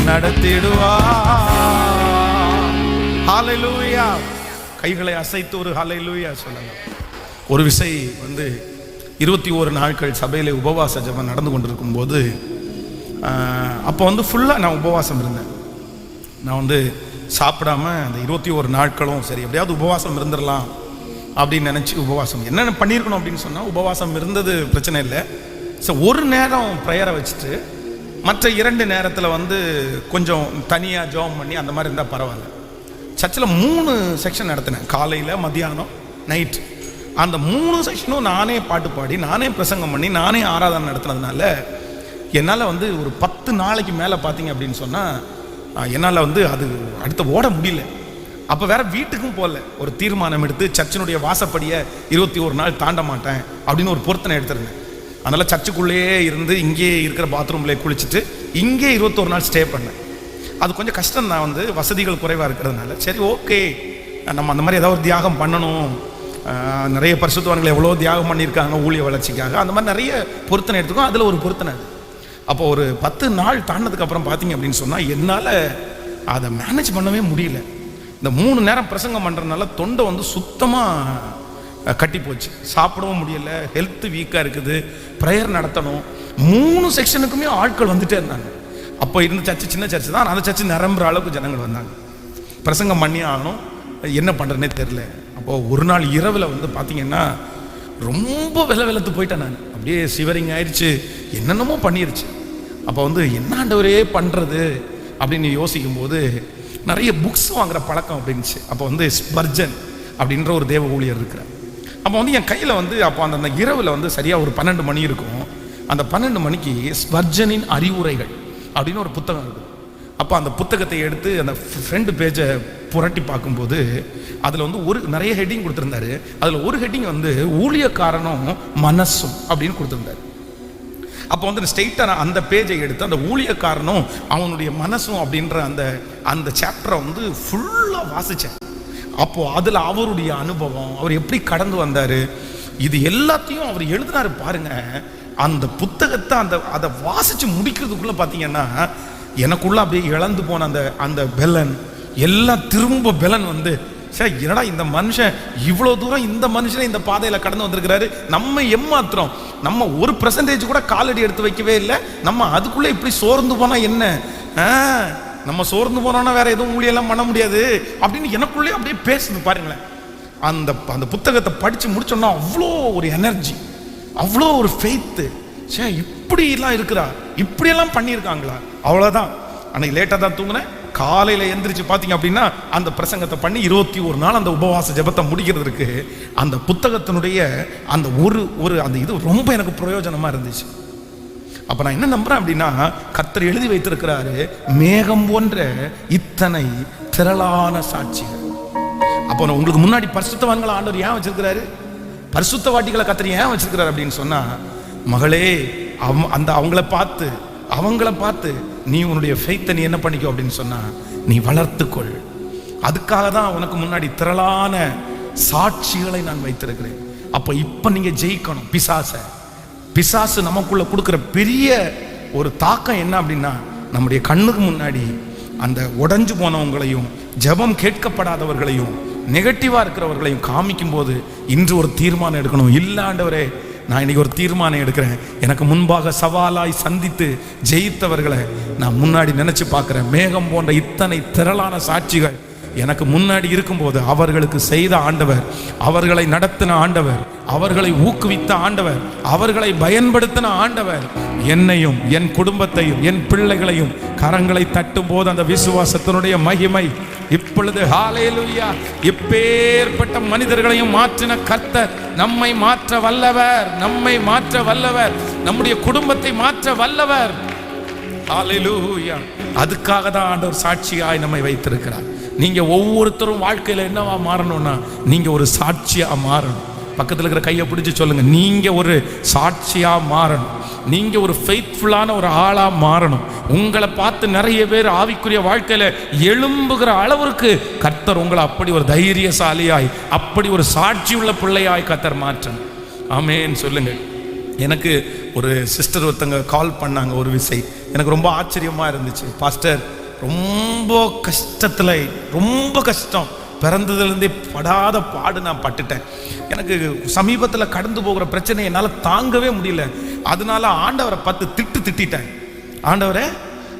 நடத்திடுவார். ஹல்லேலூயா. கைகளை அசைத்து ஒரு ஹல்லேலூயா சொல்லலாம். ஒரு விசை 21 நாட்கள் சபையிலே உபவாச ஜெபம் நடந்து கொண்டிருக்கும் போது, அப்போ ஃபுல்லாக நான் உபவாசம் இருந்தேன். நான் சாப்பிடாம அந்த 21 நாட்களும் சரி எப்படியாவது உபவாசம் இருந்துடலாம் அப்படின்னு நினச்சி உபவாசம் என்னென்ன பண்ணியிருக்கணும் அப்படின்னு சொன்னால், உபவாசம் இருந்தது பிரச்சனை இல்லை. ஸோ ஒரு நேரம் ப்ரேயரை வச்சுட்டு மற்ற 2 நேரத்தில் கொஞ்சம் தனியாக ஜெபம் பண்ணி அந்த மாதிரி இருந்தால் பரவாயில்ல. சர்ச்சில் 3 செக்ஷன் நடத்தினேன், காலையில், மத்தியானம், நைட். அந்த 3 செக்ஷனும் நானே பாட்டு பாடி, நானே பிரசங்கம் பண்ணி, நானே ஆராதனை நடத்துனதுனால என்னால் ஒரு 10 நாளைக்கு மேலே பார்த்தீங்க அப்படின்னு சொன்னால் என்னால் அது அடுத்த ஓட முடியல. அப்போ வேற வீட்டுக்கும் போகல. ஒரு தீர்மானம் எடுத்து சர்ச்சினுடைய வாசப்படியை 21 நாள் தாண்ட மாட்டேன் அப்படின்னு ஒரு பொருத்தனை எடுத்துருந்தேன். அதனால் சர்ச்சுக்குள்ளேயே இருந்து இங்கேயே இருக்கிற பாத்ரூம்லேயே குளிச்சுட்டு இங்கே 21 நாள் ஸ்டே பண்ணேன். அது கொஞ்சம் கஷ்டம் தான், வசதிகள் குறைவாக இருக்கிறதுனால. சரி ஓகே, நம்ம அந்த மாதிரி ஏதாவது ஒரு தியாகம் பண்ணணும். நிறைய பரிசுத்தவான்கள் எவ்வளோ தியாகம் பண்ணியிருக்காங்க ஊழிய வளர்ச்சிக்காக. அந்த மாதிரி நிறைய பொருத்தனை எடுத்துக்கோ. அதில் ஒரு பொருத்தனை அது. அப்போ ஒரு 10 நாள் தாண்டதுக்கு அப்புறம் பார்த்தீங்க அப்படின்னு சொன்னால் என்னால் அதை மேனேஜ் பண்ணவே முடியல. இந்த 3 நேரம் பிரசங்கம் பண்ணுறதுனால தொண்டை சுத்தமாக கட்டி போச்சு, சாப்பிடவும் முடியல, ஹெல்த் வீக்காக இருக்குது, ப்ரேயர் நடத்தணும். 3 செக்ஷனுக்குமே ஆட்கள் வந்துட்டே இருந்தாங்க. அப்போ இருந்த சர்ச்சு சின்ன சர்ச்சு தான், அந்த சர்ச்சு நிரம்புற அளவுக்கு ஜனங்கள் வந்தாங்க. பிரசங்கம் பண்ணி ஆகணும், என்ன பண்ணுறதுனே தெரில. அப்போது ஒரு நாள் இரவில் பார்த்தீங்கன்னா ரொம்ப வெள்ளத்து போயிட்டேன் நான். அப்படியே சிவரிங் ஆயிடுச்சு, என்னென்னமோ பண்ணிருச்சு. அப்போ என்னாண்டவரே பண்ணுறது அப்படின்னு யோசிக்கும் போது நிறைய புக்ஸ் வாங்குற பழக்கம் அப்படின்ச்சு. அப்போ ஸ்பர்ஜன் அப்படின்ற ஒரு தேவ ஊழியர் இருக்கிறார். அப்போ என் கையில் அப்போ அந்த இரவில் சரியாக ஒரு 12 மணி இருக்கும். அந்த 12 மணிக்கு ஸ்பர்ஜனின் அறிவுரைகள் அப்படின்னு ஒரு புத்தகம் இருக்குது. அப்போ அந்த புத்தகத்தை எடுத்து அந்த ஃப்ரண்ட் பேஜை புரட்டி பார்க்கும்போது அதில் ஒரு நிறைய ஹெட்டிங் கொடுத்துருந்தாரு. அதில் ஒரு ஹெட்டிங் ஊழியக்காரனும் மனசும் அப்படின்னு கொடுத்துருந்தாரு. அப்போ வந்து ஸ்ட்ரெயிட்டாக அந்த பேஜை எடுத்து அந்த ஊழியக்காரனும் அவனுடைய மனசும் அப்படின்ற அந்த சாப்டரை வந்து ஃபுல்லாக வாசித்தேன். அப்போது அதில் அவருடைய அனுபவம், அவர் எப்படி கடந்து வந்தார், இது எல்லாத்தையும் அவர் எழுதினாரு பாருங்க. அந்த புத்தகத்தை அதை வாசித்து முடிக்கிறதுக்குள்ளே பார்த்தீங்கன்னா எனக்குள்ளே அப்படியே இழந்து போன அந்த பெலன் எல்லாம் திரும்ப பெலன் வந்து, சார் என்னடா இந்த மனுஷன் இவ்வளோ தூரம் இந்த மனுஷனை இந்த பாதையில் கடந்து வந்திருக்கிறாரு, நம்ம ஏமாத்திரம், நம்ம 1% கூட காலடி எடுத்து வைக்கவே இல்லை, நம்ம அதுக்குள்ளே இப்படி சோர்ந்து போனால் என்ன, நம்ம சோர்ந்து போனோன்னா வேற எதுவும் ஊழியெல்லாம் பண்ண முடியாது அப்படின்னு எனக்குள்ளே அப்படியே பேசுது பாருங்களேன். அந்த புத்தகத்தை படித்து முடிச்சோன்னா அவ்வளோ ஒரு எனர்ஜி, அவ்வளோ ஒரு ஃபெய்த்து. சே இப்படிலாம் இருக்கிறா, இப்படியெல்லாம் பண்ணியிருக்காங்களா. அவ்வளோதான். அன்னைக்கு லேட்டாக தான் தூங்கினேன். காலையில் எந்திரிச்சு பார்த்தீங்க அப்படின்னா அந்த பிரசங்கத்தை பண்ணி 21 நாள் அந்த உபவாச ஜெபத்தை முடிக்கிறதுக்கு அந்த புத்தகத்தினுடைய அந்த ஒரு அந்த இது ரொம்ப எனக்கு பிரயோஜனமாக இருந்துச்சு. அப்போ நான் என்ன நம்புறேன் அப்படின்னா, கர்த்தர் எழுதி வைத்திருக்கிறாரு மேகம் போன்ற இத்தனை திரளான சாட்சிகள். அப்போ உங்களுக்கு முன்னாடி பரிசுத்தவான்களை ஆண்டவர் ஏன் வச்சிருக்கிறாரு, பரிசுத்தவாட்டிகளை கர்த்தர் ஏன் வச்சிருக்கிறாரு அப்படின்னு சொன்னா, மகளே அவங்கள பார்த்து நீ உன்னுடைய ஃபெய்த்தை நீ என்ன பண்ணிக்கோ அப்படின்னு சொன்னா நீ வளர்த்துக்கொள். அதுக்காக தான் உனக்கு முன்னாடி திரளான சாட்சிகளை நான் வைத்திருக்கிறேன். அப்போ இப்போ நீங்க ஜெயிக்கணும் பிசாசு நமக்குள்ள கொடுக்குற பெரிய ஒரு தாக்கம் என்ன அப்படின்னா, நம்முடைய கண்ணுக்கு முன்னாடி அந்த உடைஞ்சு போனவங்களையும் ஜெபம் கேட்கப்படாதவர்களையும் நெகட்டிவா இருக்கிறவர்களையும் காமிக்கும் போது இன்று ஒரு தீர்மானம் எடுக்கணும். இல்ல ஆண்டவரே, நான் இன்னைக்கு ஒரு தீர்மானம் எடுக்கிறேன். எனக்கு முன்பாக சவாலாய் சந்தித்து ஜெயித்தவர்களை நான் முன்னாடி நினைச்சு பார்க்கிறேன். மேகம் போன்ற இத்தனை திரளான சாட்சிகள் எனக்கு முன்னாடி இருக்கும்போது அவர்களுக்கு செய்த ஆண்டவர், அவர்களை நடத்தின ஆண்டவர், அவர்களை ஊக்குவித்த ஆண்டவர், அவர்களை பயன்படுத்தின ஆண்டவர் என்னையும் என் குடும்பத்தையும் என் பிள்ளைகளையும் கரங்களை தட்டும் போது அந்த விசுவாசத்தினுடைய மகிமை இப்பொழுது ஹல்லேலூயா, இப்பேற்பட்ட மனிதர்களையும் மாற்றின கர்த்தர் நம்மை மாற்ற வல்லவர், நம்முடைய குடும்பத்தை மாற்ற வல்லவர். ஹல்லேலூயா. அதுக்காக தான் ஆண்டவர் சாட்சியாய் நம்மை வைத்திருக்கிறார். நீங்க ஒவ்வொருத்தரும் வாழ்க்கையில என்னவா மாறணும்னா, நீங்க ஒரு சாட்சியா மாறணும். பக்கத்தில் இருக்கிற கையை பிடிச்சு சொல்லுங்க, நீங்க ஒரு சாட்சியா மாறணும். நீங்க ஒரு ஃபெய்த்ஃபுல்லான ஒரு ஆளா மாறணும். உங்களை பார்த்து நிறைய பேர் ஆவிக்குரிய வாழ்க்கையில எழும்புகிற அளவிற்கு கர்த்தர் உங்களை அப்படி ஒரு தைரியசாலியாய், அப்படி ஒரு சாட்சி உள்ள பிள்ளையாய் கர்த்தர் மாற்றணும். ஆமென் சொல்லுங்க. எனக்கு ஒரு சிஸ்டர் ஒருத்தங்க கால் பண்ணாங்க. ஒரு விசை எனக்கு ரொம்ப ஆச்சரியமா இருந்துச்சு. பாஸ்டர், ரொம்ப கஷ்டத்தில், ரொம்ப கஷ்டம், பிறந்ததுலேருந்தே படாத பாடு நான் பட்டுட்டேன். எனக்கு சமீபத்தில் கடந்து போகிற பிரச்சனை என்னால் தாங்கவே முடியல. அதனால ஆண்டவரை பார்த்து திட்டிட்டேன். ஆண்டவரை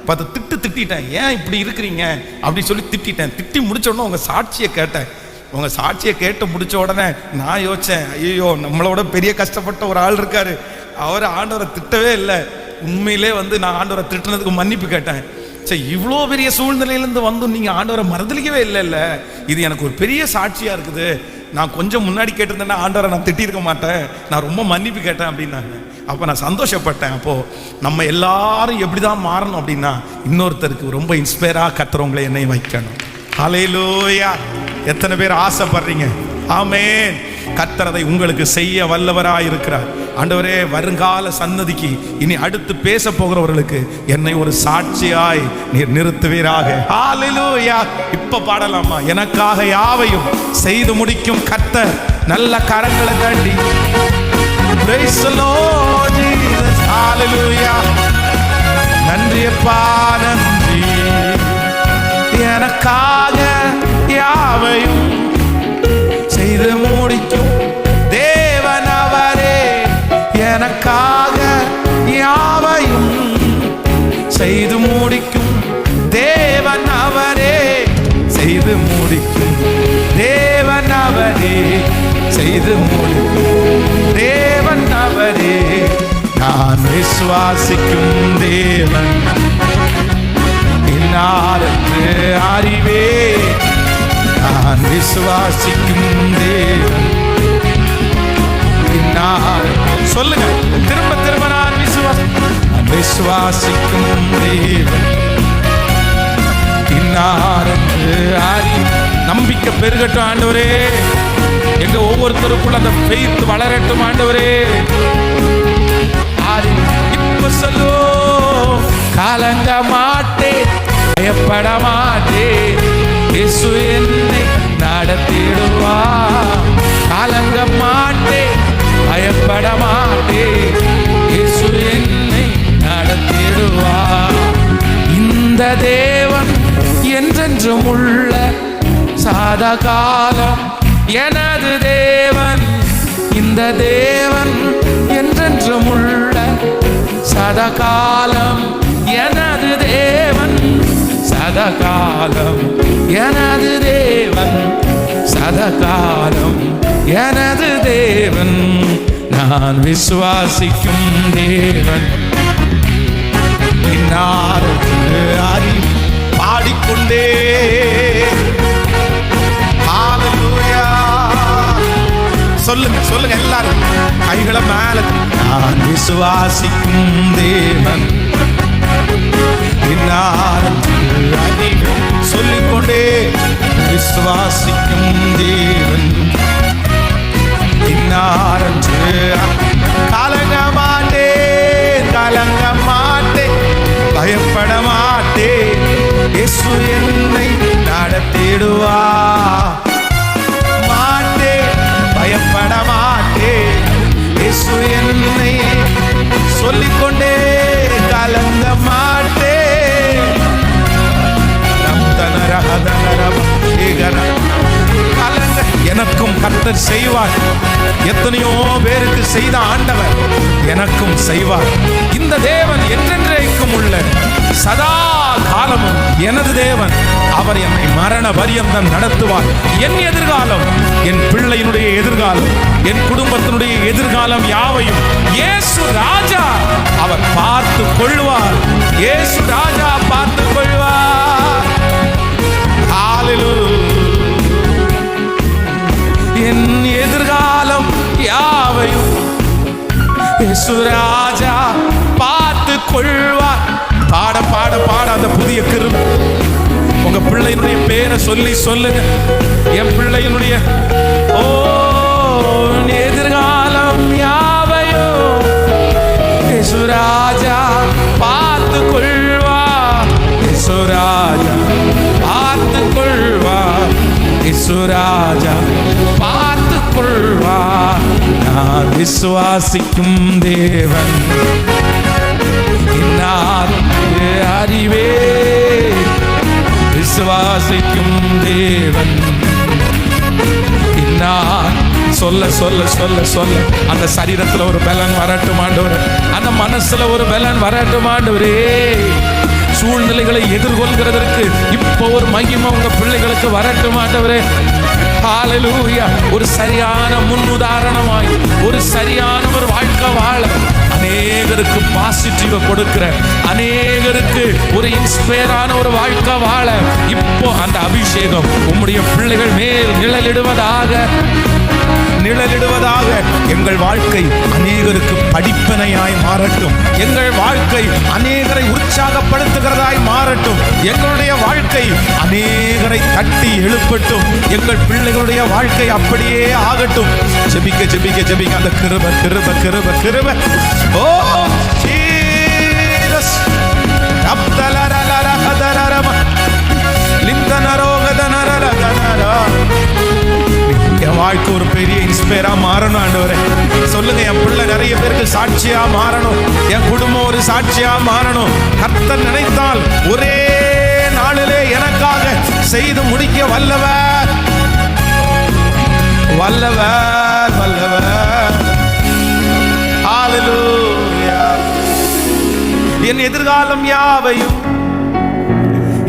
பார்த்து திட்டிட்டேன். ஏன் இப்படி இருக்கிறீங்க அப்படி சொல்லி திட்டிட்டேன். திட்டி முடிச்ச உடனே உங்கள் சாட்சியை கேட்டேன். உங்கள் சாட்சியை கேட்டு முடிச்ச உடனே நான் யோசித்தேன், ஐயோ நம்மளோட பெரிய கஷ்டப்பட்ட ஒரு ஆள் இருக்காரு, அவர் ஆண்டவரை திட்டவே இல்லை. உண்மையிலே நான் ஆண்டவரை திட்டினதுக்கு மன்னிப்பு கேட்டேன். சரி, இவ்வளோ பெரிய சூழ்நிலையிலேருந்து நீங்கள் ஆண்டவரை மறந்துலிக்கவே இல்லைல்ல, இது எனக்கு ஒரு பெரிய சாட்சியாக இருக்குது. நான் கொஞ்சம் முன்னாடி கேட்டிருந்தேன்னா ஆண்டவரை நான் திட்டிருக்க மாட்டேன், நான் ரொம்ப மன்னிப்பு கேட்டேன் அப்படின்னாங்க. அப்போ நான் சந்தோஷப்பட்டேன். அப்போது நம்ம எல்லாரும் எப்படி தான் மாறணும் அப்படின்னா, இன்னொருத்தருக்கு ரொம்ப இன்ஸ்பயராக கர்த்தரவங்களை என்னை வைக்கணும். ஹல்லேலூயா. எத்தனை பேர் ஆசைப்படுறீங்க? ஆமென். கர்த்தர் அதை உங்களுக்கு செய்ய வல்லவராய் இருக்கிறார். ஆண்டவரே, வருங்கால சன்னதிக்கு இனி அடுத்து பேச போகிறவர்களுக்கு என்னை ஒரு சாட்சியாய் நீர் நிறுத்துவீராக. ஹல்லேலூயா. இப்ப பாடலாமா? எனக்காக யாவையும் செய்து முடிக்கும் கர்த்தர். நல்ல கரங்களை தட்டி praise the Lord Jesus. ஹல்லேலூயா. நன்றி அப்பா, நன்றி. எனக்காக யாவையும் செய்து முடிக்கும் தேவன் அவரே. எனக்காக யாவையும் செய்து முடிக்கும் தேவன் அவரே. செய்து முடிக்கும் தேவன் அவரே. செய்து முடிக்கும் தேவன் அவரே. நான் விசுவாசிக்கும் தேவன் இன்னாருக்கு அறிவே. நான் விசுவாசிக்கும் தேவன் இன்னார். சொல்லுங்க திரும்ப நான் விசுவாசிக்கும் தேவன் இன்னாருக்கு அறிவே. நம்பிக்கை பெருகட்டும் ஆண்டவரே. எங்க ஒவ்வொருத்தருக்குள்ள அந்த ஃபெய்த் வளரட்டும் ஆண்டவரே. பயப்பட மாட்டேன், இயேசு என்னை நடத்திடுவார். கலங்க மாட்டேன், பயப்பட மாட்டேன், இயேசு என்னை நடத்திடுவார். இந்த தேவன் என்றென்றும் உள்ள சதா காலம் எனது தேவன். இந்த தேவன் என்றென்றும் உள்ள சதா காலம் எனது தேவன். சதா காலம் எனது தேவன், சதா காலம் எனது தேவன். நான் விசுவாசிக்கும் தேவன். அறி பாடிக்கொண்டே சொல்லுங்க சொல்லுங்க எல்லாரும் கைகளை மேல. நான் விசுவாசிக்கும் தேவன், சொல்லிக்கொண்டே விசுவாசிக்கும் தேவன். கலங்க மாட்டேன், கலங்க மாட்டேன், பயப்பட மாட்டேன், இயேசு என்னை நடத்திடுவார். மாட்டேன், பயப்பட மாட்டேன், இயேசு என்னை சொல்லிக்கொண்டே கலங்க மாட்டேன். கலங்க எனக்கும் கர்த்தர் செய்வார். எத்தனையோ பேருக்கு செய்த ஆண்டவர் எனக்கும் செய்வார். இந்த தேவன் என்றென்றைக்கும் உள்ள சதா காலமும் எனது தேவன். அவர் என்னை மரண பரியந்தம் நடத்துவார். என் எதிர்காலம், என் பிள்ளையினுடைய எதிர்காலம், என் குடும்பத்தினுடைய எதிர்காலம் யாவையும் இயேசு ராஜா அவர் பார்த்து கொள்வார். இயேசு ராஜா பார்த்து கொள்வார். என் எதிர்காலம் யாவையும் இயேசு ராஜா பார்த்து கொள்வார். பாட பாட பாட அந்த புதிய கிருபை. உங்க பிள்ளையினுடைய பேரை சொல்லி சொல்லுங்க. என் பிள்ளையினுடைய எதிர்காலம் யாவையும் இயேசு ராஜா பார்த்து கொள்வார். இயேசு ராஜா பார்த்து கொள்வார். இயேசு ராஜா பார்த்து கொள்வார். நான் விசுவாசிக்கும் தேவன், அறிவே விசுவாசிக்கும் தேவன். சொல்ல சொல்ல சொல்ல சொல்ல அந்த சரீரத்துல ஒரு பலன் வரட்டும் ஆண்டவரே, அந்த மனசுல ஒரு பலன் வரட்டும் ஆண்டவரே. சூழ்நிலைகளை எதிர்கொள்கிறதற்கு இப்போ ஒரு மகிமை உங்க பிள்ளைகளுக்கு வரட்டும் ஆண்டவரே. ஹல்லேலூயா. ஒரு சரியான முன்னுதாரணமாய் ஒரு சரியான ஒரு வாழ்க்கை வாழ, அநேகருக்கு பாசிட்டிவ கொடுக்கிற, அநேகருக்கு ஒரு இன்ஸ்பயரான ஒரு வாழ்க்கை வாழ இப்போ அந்த அபிஷேகம் உம்முடைய பிள்ளைகள் மேல் நிழலிடுவதாக, நிழலிடுவதாக. எங்கள் வாழ்க்கை அநேகருக்கு படிப்பனையாய் மாறட்டும். எங்கள் வாழ்க்கை அநேகரை உற்சாகப்படுத்துகிறதாய் மாறட்டும். எங்களுடைய வாழ்க்கை அநேகரை தட்டி எழுப்பட்டும். எங்கள் பிள்ளைகளுடைய வாழ்க்கை அப்படியே ஆகட்டும். ஜெபிக்க ஜெபிக்க ஜெபிக்க அந்த கிருபை கிருபை கிருபை கிருபை. ஓ ஜீசஸ். என் வாழ்க்கை ஒரு பெரிய இன்ஸ்பயரா மாறணும் ஆண்டவரே. சொல்லுங்க, என் பிள்ளை நிறைய பேருக்கு சாட்சியா மாறணும். என் குடும்பம் ஒரு சாட்சியா மாறணும். கர்த்தர் நினைத்தால் ஒரே நாளிலே எனக்காக செய்து முடிக்க வல்லவர், வல்லவர், வல்லவர். ஹல்லேலூயா. என் எதிர்காலம் யாவையும்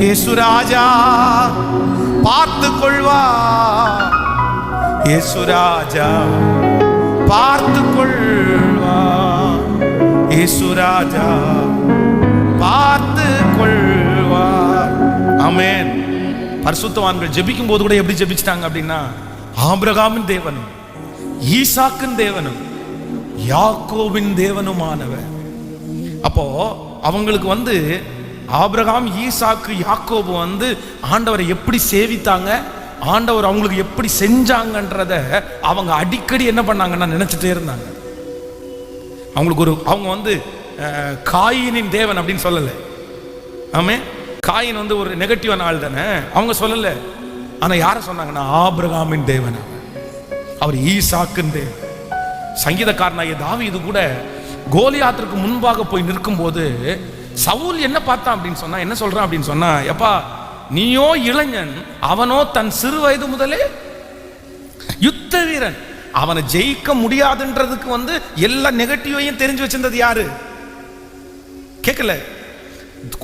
இயேசு ராஜா பார்த்து கொள்வார். இயேசு ராஜா பார்த்து கொள்வார். இயேசு ராஜா பார்த்து கொள்வார். ஆமென். பரிசுத்தவான்கள் ஜெபிக்கும் போது கூட எப்படி ஜெபிச்சிட்டாங்க அப்படின்னா, ஆபிரகாமின் தேவனும் ஈசாக்கின் தேவனும் யாக்கோபின் தேவனுமானவர். அப்போ அவங்களுக்கு ஆபிரகாம், ஈசாக்கு, யாக்கோபு ஆண்டவரை எப்படி சேவித்தாங்க, ஆண்டவர் அவங்களுக்கு எப்படி செஞ்சாங்கன்றத அவங்க அடிக்கடி என்ன பண்ணாங்கன்னா நினைச்சிட்டே இருந்தாங்க. அவங்களுக்கு அவங்க காயினின் தேவன் அப்படின்னு சொல்லலை. ஆமே. காயின் வந்து ஒரு நெகட்டிவான ஆள் தானே, அவங்க சொல்லல. ஆனா யார சொன்னாங்கன்னா ஆபிரகாமின் தேவன், அவர் ஈசாக்கின் தேவன். சங்கீதக்காரனாகிய தாவீது கூட கோலியாத்திற்கு முன்பாக போய் நிற்கும் போது சவுல் என்ன பார்த்தான் அப்படின்னு சொன்னா, என்ன சொல்றான் அப்படின்னு சொன்னா, எப்பா நீயோ இளைஞன், அவனோ தன் சிறு வயது முதலே யுத்த வீரன். அவனை ஜெயிக்க முடியாதுன்றதுக்கு வந்து எல்லா நெகட்டிவையும் தெரிஞ்சு வச்சிருந்தது யாரு? கேட்கல.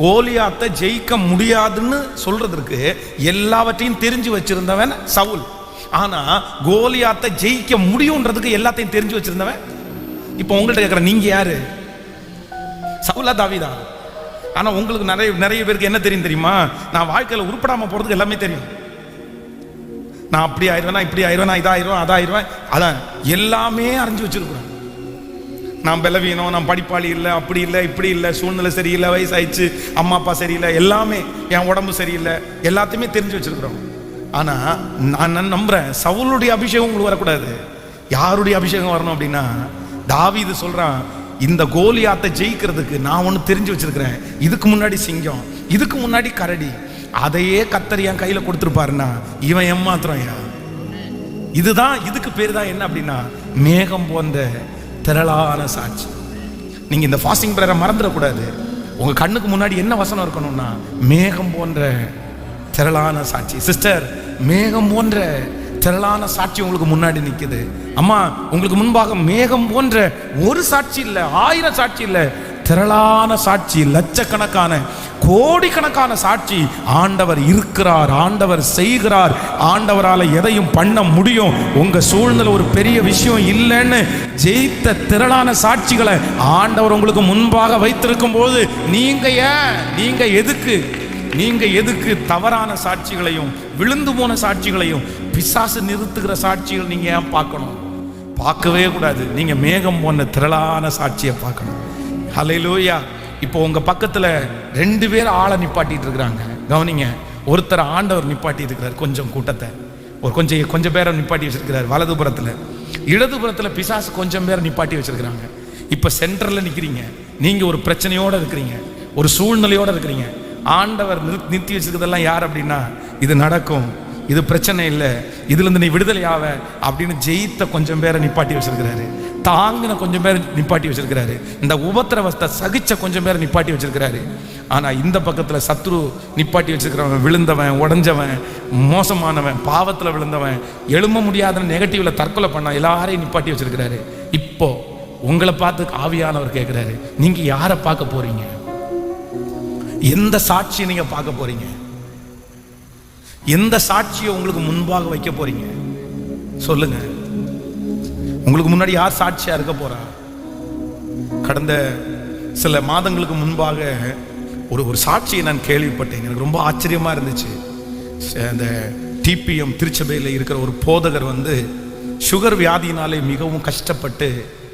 கோலியாத்தை ஜெயிக்க முடியாதுன்னு சொல்றதுக்கு எல்லாவற்றையும் தெரிஞ்சு வச்சிருந்தவன் சவுல். ஆனா கோலியாத்தை ஜெயிக்க முடியும்ன்றதுக்கு எல்லாத்தையும் தெரிஞ்சு வச்சிருந்தவன். இப்போ உங்கள்கிட்ட கேட்குறேன், நீங்க யாரு? சவுலா தாவீதா? ஆனா உங்களுக்கு நிறைய பேருக்கு என்ன தெரியும் தெரியுமா? நான் வாழ்க்கையில் உருப்படாம போறதுக்கு எல்லாமே தெரியும். நான் அப்படி ஆயிடுவேன், இப்படி ஆயிடுவேன், நான் இதாயிருவேன், அதாயிருவேன், அதான் எல்லாமே அறிஞ்சு வச்சிருக்கிறேன். நான் பலவீனம், நான் படிப்பாளி இல்லை, அப்படி இல்லை, இப்படி இல்லை, சூழ்நிலை சரியில்லை, வயசாயிடுச்சு, அம்மா அப்பா சரியில்லை, எல்லாமே என் உடம்பு சரியில்லை, எல்லாத்தையுமே தெரிஞ்சு வச்சிருக்கிறோம். ஆனா நான் நம்புறேன் சவுலுடைய அபிஷேகம் உங்களுக்கு வரக்கூடாது. யாருடைய அபிஷேகம் வரணும் அப்படின்னா, தாவீது சொல்றான், இந்த கோலியாத்தை ஜெயிக்கிறதுக்கு நான் ஒன்று தெரிஞ்சு வச்சிருக்கிறேன். இதுக்கு முன்னாடி சிங்கம், இதுக்கு முன்னாடி கரடி, அதையே கர்த்தர் என் கையில கொடுத்துருப்பாருன்னா இவன் ஏமாத்திரம். இதுதான், இதுக்கு பேர் தான் என்ன அப்படின்னா மேகம் போன்ற திரளான சாட்சி. நீங்க இந்த ஃபாஸ்டிங் பிரேயரை மறந்துடக்கூடாது. உங்க கண்ணுக்கு முன்னாடி என்ன வசனம் இருக்கணும்னா மேகம் போன்ற திரளான சாட்சி. சிஸ்டர், மேகம் போன்ற திரளான சாட்சி உங்களுக்கு முன்னாடி நிக்குது. அம்மா, உங்களுக்கு முன்பாக மேகம் போன்ற ஒரு சாட்சி இல்லை, 1000 சாட்சி இல்லை, திரளான சாட்சி, லட்சக்கணக்கான கோடிக்கணக்கான சாட்சி. ஆண்டவர் இருக்கிறார், ஆண்டவர் செய்கிறார், ஆண்டவரால் எதையும் பண்ண முடியும். உங்க சூழ்நிலை ஒரு பெரிய விஷயம் இல்லைன்னு ஜெயித்த திரளான சாட்சிகளை ஆண்டவர் உங்களுக்கு முன்பாக வைத்திருக்கும் போது நீங்க எதுக்கு தவறான சாட்சிகளையும் விழுந்து போன சாட்சிகளையும் பிசாசு நிறுத்துகிற சாட்சிகள் நீங்க ஏன் பார்க்கணும்? பார்க்கவே கூடாது. நீங்க மேகம் போன திரளான சாட்சியை பார்க்கணும். ஹல்லேலூயா. இப்போ உங்க பக்கத்துல 2 பேர் ஆளை நிப்பாட்டிட்டு இருக்கிறாங்க. கவனிங்க, ஒருத்தர் ஆண்டவர் நிப்பாட்டி இருக்கிறார், கொஞ்சம் கூட்டத்தை, ஒரு கொஞ்சம் பேரை நிப்பாட்டி வச்சிருக்கிறார் வலதுபுறத்துல. இடதுபுறத்துல பிசாசு கொஞ்சம் பேரை நிப்பாட்டி வச்சிருக்கிறாங்க. இப்ப சென்டர்ல நிக்கிறீங்க. நீங்க ஒரு பிரச்சனையோட இருக்கிறீங்க, ஒரு சூழ்நிலையோட இருக்கிறீங்க. ஆண்டவர் நிறுத்தி வச்சிருக்கிறதெல்லாம் யார் அப்படின்னா, இது நடக்கும், இது பிரச்சனை இல்லை, இதுல இருந்து நீ விடுதலை ஆவ அப்படின்னு ஜெயித்த கொஞ்சம் பேரை நிப்பாட்டி வச்சிருக்கிறாரு. தாங்கின கொஞ்சம் பேர் நிப்பாட்டி வச்சிருக்கிறாரு. இந்த உபத்திரவத்தை சகிச்ச கொஞ்சம் பேர் நிப்பாட்டி வச்சிருக்கிறாரு. ஆனா இந்த பக்கத்துல சத்ரு நிப்பாட்டி வச்சிருக்கிறவன், விழுந்தவன், உடஞ்சவன், மோசமானவன், பாவத்துல விழுந்தவன், எழும்ப முடியாத நெகட்டிவ்ல தற்கொலை பண்ண எல்லாரையும் நிப்பாட்டி வச்சிருக்கிறாரு. இப்போ உங்களை பார்த்து ஆவியானவர் கேட்கிறாரு, நீங்க யாரை பார்க்க போறீங்க? எந்த சாட்சியை நீங்க பார்க்க போறீங்க? எந்த சாட்சியை உங்களுக்கு முன்பாக வைக்க போறீங்க? சொல்லுங்க. உங்களுக்கு முன்னாடி யார் சாட்சியா இருக்க போறா? கடந்த சில மாதங்களுக்கு முன்பாக ஒரு சாட்சியை நான் கேள்விப்பட்டேன். எனக்கு ரொம்ப ஆச்சரியமா இருந்துச்சு. அந்த டிபிஎம் திருச்சபையில் இருக்கிற ஒரு போதகர் வந்து சுகர் வியாதியினாலே மிகவும் கஷ்டப்பட்டு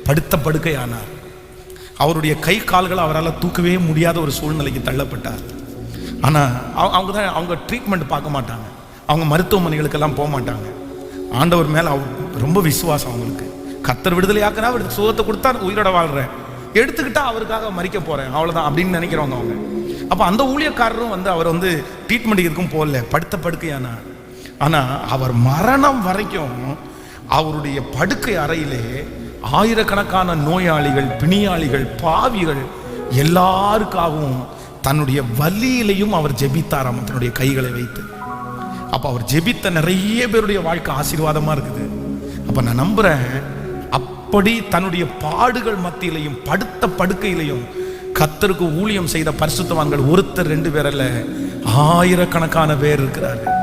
படுத்த படுக்கையானார். அவருடைய கை கால்களை அவரால் தூக்கவே முடியாத ஒரு சூழ்நிலைக்கு தள்ளப்பட்டார். ஆனால் அவங்க ட்ரீட்மெண்ட் பார்க்க மாட்டாங்க, அவங்க மருத்துவமனைகளுக்கெல்லாம் போக மாட்டாங்க. ஆண்டவர் மேலே ரொம்ப விசுவாசம் அவங்களுக்கு. கர்த்தர் விடுதலையாக்குனா அவருக்கு சுகத்தை கொடுத்தா உயிரோட வாழ்கிறேன், எடுத்துக்கிட்டா அவருக்காக மறிக்க போகிறேன், அவ்வளோதான் அப்படின்னு நினைக்கிறவங்க அவங்க. அப்போ அந்த ஊழியக்காரரும் வந்து அவர் வந்து ட்ரீட்மெண்ட் இருக்கும் போகல, படுத்த படுக்கையானார். ஆனால் அவர் மரணம் வரைக்கும் அவருடைய படுக்கை அறையிலே ஆயிரக்கணக்கான நோயாளிகள், பிணியாளிகள், பாவிகள் எல்லாருக்காகவும் தன்னுடைய வலியிலையும் அவர் ஜெபித்தாராம் தன்னுடைய கைகளை வைத்து. அப்ப அவர் ஜெபித்த நிறைய பேருடைய வாழ்க்கை ஆசீர்வாதமா இருக்குது. அப்ப நான் நம்புறேன், அப்படி தன்னுடைய பாடுகள் மத்தியிலையும் படுத்த படுக்கையிலையும் கர்த்தருக்கு ஊழியம் செய்த பரிசுத்தவான்கள் ஒருத்தர் 2 பேர் அல்ல, ஆயிரக்கணக்கான பேர் இருக்கிறார்கள்.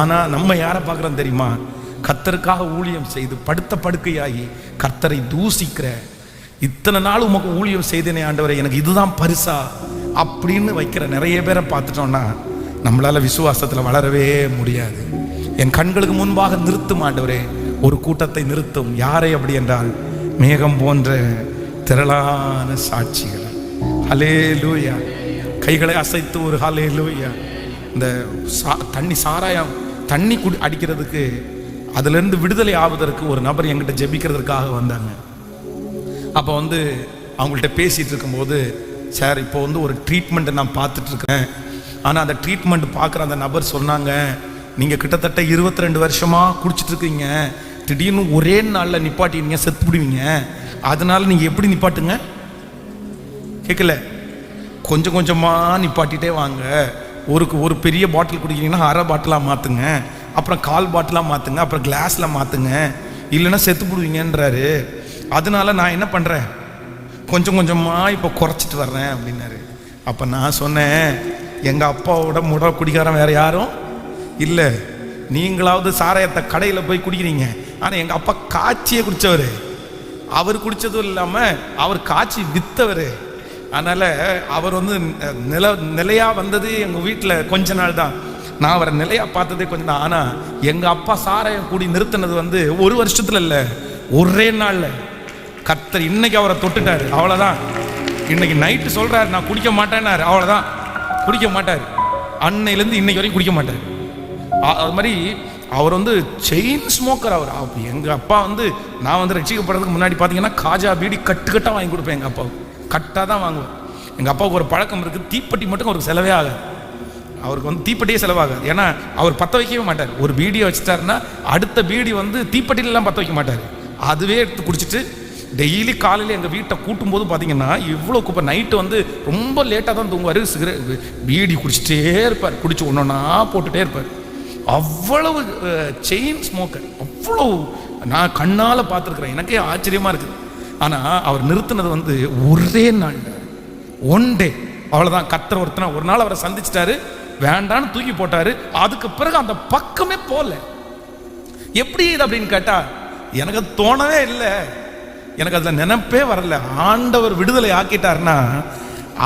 ஆனா நம்ம யாரை பார்க்கிறோம் தெரியுமா? கர்த்தருக்காக ஊழியம் செய்து படுத்த படுக்கையாகி கர்த்தரை தூசிக்கிற, இத்தனை நாள் உமக்கு ஊழியம் செய்தேனே ஆண்டவரே, எனக்கு இதுதான் பரிசா அப்படின்னு வைக்கிற நிறைய பேரை பார்த்துட்டோம்னா நம்மளால விசுவாசத்தில் வளரவே முடியாது. என் கண்களுக்கு முன்பாக நிறுத்தும் ஆண்டவரே, ஒரு கூட்டத்தை நிறுத்தும். யாரை அப்படி என்றால் மேகம் போன்ற திரளான சாட்சிகள். ஹல்லேலூயா. கைகளை அசைத்து ஒரு ஹல்லேலூயா. இந்த சாராயம் தண்ணி அடிக்கிறதுக்கு, அதிலிருந்து விடுதலை ஆவதற்கு ஒரு நபர் என்கிட்ட ஜெபிக்கிறதுக்காக வந்தாங்க. அப்போ வந்து அவங்கள்ட்ட பேசிட்டு இருக்கும்போது, சார் இப்போ வந்து ஒரு ட்ரீட்மெண்ட்டை நான் பார்த்துட்டு இருக்கேன், ஆனால் அந்த ட்ரீட்மெண்ட் பார்க்குற அந்த நபர் சொன்னாங்க, நீங்கள் கிட்டத்தட்ட 22 வருஷமாக குடிச்சிட்டு இருக்கீங்க, திடீர்னு ஒரே நாளில் நிப்பாட்டிங்க, செத்து விடுவீங்க. அதனால நீங்கள் எப்படி நிப்பாட்டுங்க? கேட்கல, கொஞ்சம் கொஞ்சமாக நிப்பாட்டிகிட்டே வாங்க. ஒரு பெரிய பாட்டில் குடிக்கிறீங்கன்னா அரை பாட்டிலாக மாற்றுங்க, அப்புறம் 1/4 பாட்டிலாக மாற்றுங்க, அப்புறம் கிளாஸில் மாற்றுங்க, இல்லைன்னா செத்து விடுவீங்கன்றாரு. அதனால நான் என்ன பண்ணுறேன், கொஞ்சம் கொஞ்சமாக இப்போ குறைச்சிட்டு வர்றேன் அப்படின்னாரு. அப்போ நான் சொன்னேன், எங்கள் அப்பாவோட முட குடிக்காரன் வேறு யாரும் இல்லை. நீங்களாவது சாராயத்தை கடையில் போய் குடிக்கிறீங்க, ஆனால் எங்கள் அப்பா காய்ச்சியே குடித்தவர். அவர் குடித்ததும் இல்லாமல் அவர் காய்ச்சி விற்றவர். அதனால் அவர் வந்து நிலையாக வந்தது எங்கள் வீட்டில் கொஞ்ச நாள் தான். நான் அவரை நிலையாக பார்த்ததே கொஞ்சம் தான். ஆனால் எங்கள் அப்பா சாராயம் கூடி நிறுத்தினது வந்து 1 வருஷத்தில் இல்லை, ஒரே நாளில். கர்த்தர் இன்னைக்கு அவரை தொட்டுட்டாரு, அவ்வளோதான். இன்னைக்கு நைட்டு சொல்கிறாரு நான் குடிக்க மாட்டேன்னாரு, அவ்வளோதான். குடிக்க மாட்டார், அன்னையிலேருந்து இன்னைக்கு வரைக்கும் குடிக்க மாட்டார். அது மாதிரி அவர் வந்து செயின் ஸ்மோக்கர். அவர் எங்கள் அப்பா வந்து நான் வந்து ரட்சிக்கப்படுறதுக்கு முன்னாடி பார்த்தீங்கன்னா காஜா பீடி கட்டாக வாங்கி கொடுப்பேன். எங்கள் அப்பாவுக்கு கட்டாக தான் வாங்குவேன். எங்கள் அப்பாவுக்கு ஒரு பழக்கம் இருக்குது, தீப்பெட்டி மட்டும் அவருக்கு செலவே ஆகாது. அவருக்கு வந்து தீப்பெட்டியே செலவாகாது. ஏன்னா அவர் பற்ற வைக்கவே மாட்டார். ஒரு பீடியை வச்சுட்டாருன்னா அடுத்த பீடி வந்து தீப்பெட்டிலெலாம் பற்ற வைக்க மாட்டார், அதுவே எடுத்து குடிச்சிட்டு டெய்லி காலையில் எங்கள் வீட்டை கூட்டும் போது பார்த்தீங்கன்னா இவ்வளோ குப்பை. நைட்டு வந்து ரொம்ப லேட்டாக தான் தூங்குவார், பீடி குடிச்சிட்டே இருப்பார், குடிச்சு ஒன்றா போட்டுகிட்டே இருப்பார். அவ்வளவு செயின் ஸ்மோக்கர், அவ்வளோ நான் கண்ணால் பார்த்துருக்குறேன், எனக்கே ஆச்சரியமாக இருக்குது. ஆனால் அவர் நிறுத்தினது வந்து ஒரே நாள், 1 டே, அவ்வளோதான். கர்த்தர் ஒரு நாள் அவரை சந்திச்சிட்டாரு, வேண்டான்னு தூக்கி போட்டாரு. அதுக்கு பிறகு அந்த பக்கமே போகல. எப்படி இது அப்படின்னு கேட்டால் எனக்கு தோணவே இல்லை, எனக்கு அதில் நினைப்பே வரல. ஆண்டவர் விடுதலை ஆக்கிட்டார்னா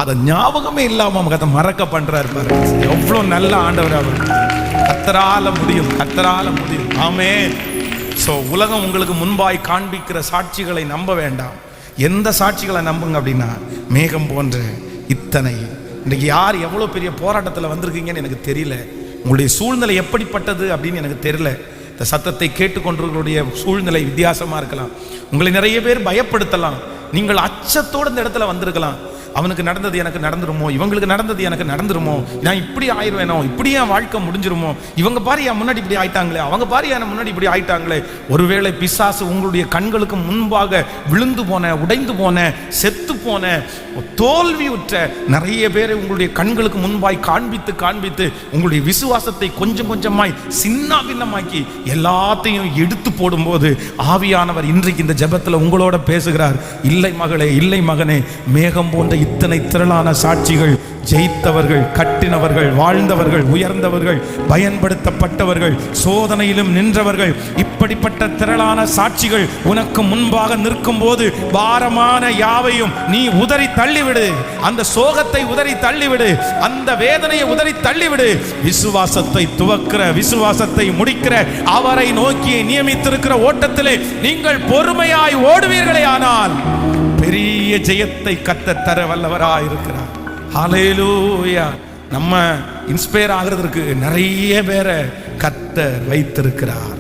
அதை ஞாபகமே இல்லாமல் அவங்க அதை மறக்க பண்ணுறாரு பாரு. எவ்வளோ நல்ல ஆண்டவர் அவர். கர்த்தரால முடியும், கர்த்தரால முடியும். ஆமென். ஸோ உலகம் உங்களுக்கு முன்பாய் காண்பிக்கிற சாட்சிகளை நம்ப வேண்டாம். எந்த சாட்சிகளை நம்புங்க அப்படின்னா, மேகம் போன்ற இத்தனை. இன்றைக்கி யார் எவ்வளோ பெரிய போராட்டத்தில் வந்திருக்கீங்கன்னு எனக்கு தெரியல, உங்களுடைய சூழ்நிலை எப்படிப்பட்டது அப்படின்னு எனக்கு தெரியல. இந்த சத்தத்தை கேட்டுக்கொண்டவர்களுடைய சூழ்நிலை வித்தியாசமாக இருக்கலாம், உங்களை நிறைய பேர் பயப்படுத்தலாம். நீங்கள் அச்சத்தோடு இந்த இடத்துல வந்திருக்கலாம். அவனுக்கு நடந்தது எனக்கு நடந்துருமோ, இவங்களுக்கு நடந்தது எனக்கு நடந்துருமோ, நான் இப்படி ஆயிடுவேனோ, இப்படி என் வாழ்க்கை முடிஞ்சிருமோ, இவங்க பாரு என் முன்னாடி இப்படி ஆயிட்டாங்களே, அவங்க பாரு என் முன்னாடி இப்படி ஆயிட்டாங்களே. ஒருவேளை பிசாசு உங்களுடைய கண்களுக்கு முன்பாக விழுந்து போன, உடைந்து போன, செத்து போன, தோல்வியுற்ற நிறைய பேரை உங்களுடைய கண்களுக்கு முன்பாய் காண்பித்து காண்பித்து உங்களுடைய விசுவாசத்தை கொஞ்சம் கொஞ்சமாய் சின்ன பின்னமாக்கி எல்லாத்தையும் எடுத்து போடும்போது ஆவியானவர் இன்றைக்கு இந்த ஜெபத்தில் உங்களோட பேசுகிறார். இல்லை மகளே, இல்லை மகனே, மேகம் போன்ற இத்தனை திரளான சாட்சிகள், ஜெயித்தவர்கள், கட்டினவர்கள், வாழ்ந்தவர்கள், உயர்ந்தவர்கள், பயன்படுத்தப்பட்டவர்கள், சோதனையிலும் நின்றவர்கள், இப்படிப்பட்ட திரளான சாட்சிகள் உனக்கு முன்பாக நிற்கும் போது பாரமான யாவையும் நீ உதறி தள்ளிவிடு. அந்த சோகத்தை உதறி தள்ளிவிடு, அந்த வேதனையை உதறி தள்ளிவிடு. விசுவாசத்தை துவக்கிற, விசுவாசத்தை முடிக்கிற அவரை நோக்கி நியமித்திருக்கிற ஓட்டத்திலே நீங்கள் பொறுமையாய் ஓடுவீர்களே, ஆனால் பெரிய ஜெயத்தை கர்த்தர் தர வல்லவராய் இருக்கிறார். ஹல்லேலூயா. நம்ம இன்ஸ்பயர் ஆகிறதுக்கு நிறைய பேரை கர்த்தர் வைத்திருக்கிறார்.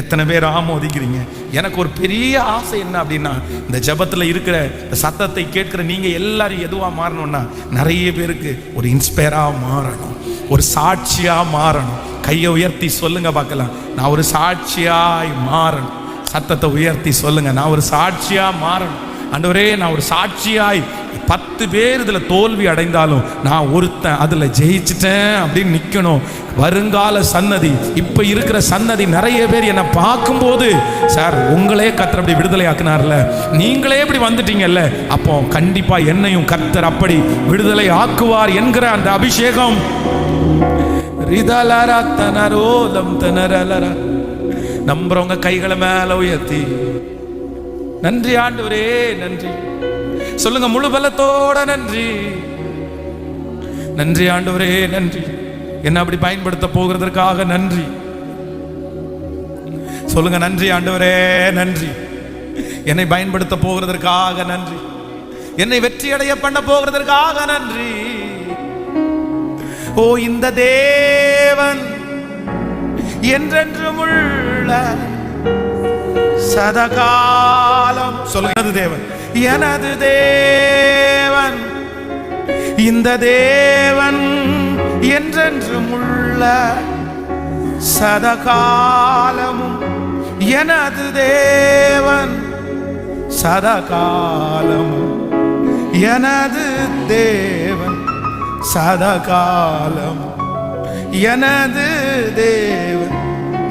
எத்தனை பேர் ஆமோதிக்கிறீங்க? எனக்கு ஒரு பெரிய ஆசை என்ன அப்படின்னா, இந்த ஜெபத்தில் இருக்கிற சத்தத்தை கேட்கிற நீங்க எல்லாரும் எதுவாக மாறணும்னா, நிறைய பேருக்கு ஒரு இன்ஸ்பயராக மாறணும், ஒரு சாட்சியாக மாறணும். கையை உயர்த்தி சொல்லுங்க பார்க்கலாம், நான் ஒரு சாட்சியாய் மாறணும். சத்தத்தை உயர்த்தி சொல்லுங்க, நான் ஒரு சாட்சியாக மாறணும். ஆண்டவரே, நான் ஒரு சாட்சியாய் 10 பேர் இதில் தோல்வி அடைந்தாலும் நான் ஒருத்தன் அதில் ஜெயிச்சிட்டேன் அப்படின்னு நிற்கணும். வருங்கால சன்னதி, இப்போ இருக்கிற சன்னதி நிறைய பேர் என்னை பார்க்கும்போது, சார் உங்களே கர்த்தர் அப்படி விடுதலை ஆக்குனார்ல, நீங்களே இப்படி வந்துட்டீங்கல்ல, அப்போ கண்டிப்பாக என்னையும் கர்த்தர் அப்படி விடுதலை ஆக்குவார் என்கிற அந்த அபிஷேகம். நம்புறவங்க கைகளை மேல உயர்த்தி நன்றி ஆண்டவரே, நன்றி சொல்லுங்க முழு பலத்தோட. நன்றி, நன்றி ஆண்டவரே, நன்றி. என்ன அப்படி பயன்படுத்த போகிறதற்காக நன்றி சொல்லுங்க. நன்றி ஆண்டவரே, நன்றி. என்னை பயன்படுத்த போகிறதற்காக நன்றி, என்னை வெற்றி அடைய பண்ண போகிறதற்காக நன்றி. ஓ, இந்த தேவன் என்றென்றும் உள்ள சதகாலம். சொல்லுங்க, தேவன், எனது தேவன், இந்த தேவன் என்றென்றும் உள்ள சதகாலமும் எனது தேவன், சதகாலமும் எனது தேவன், சதகாலம் எனது தேவன்,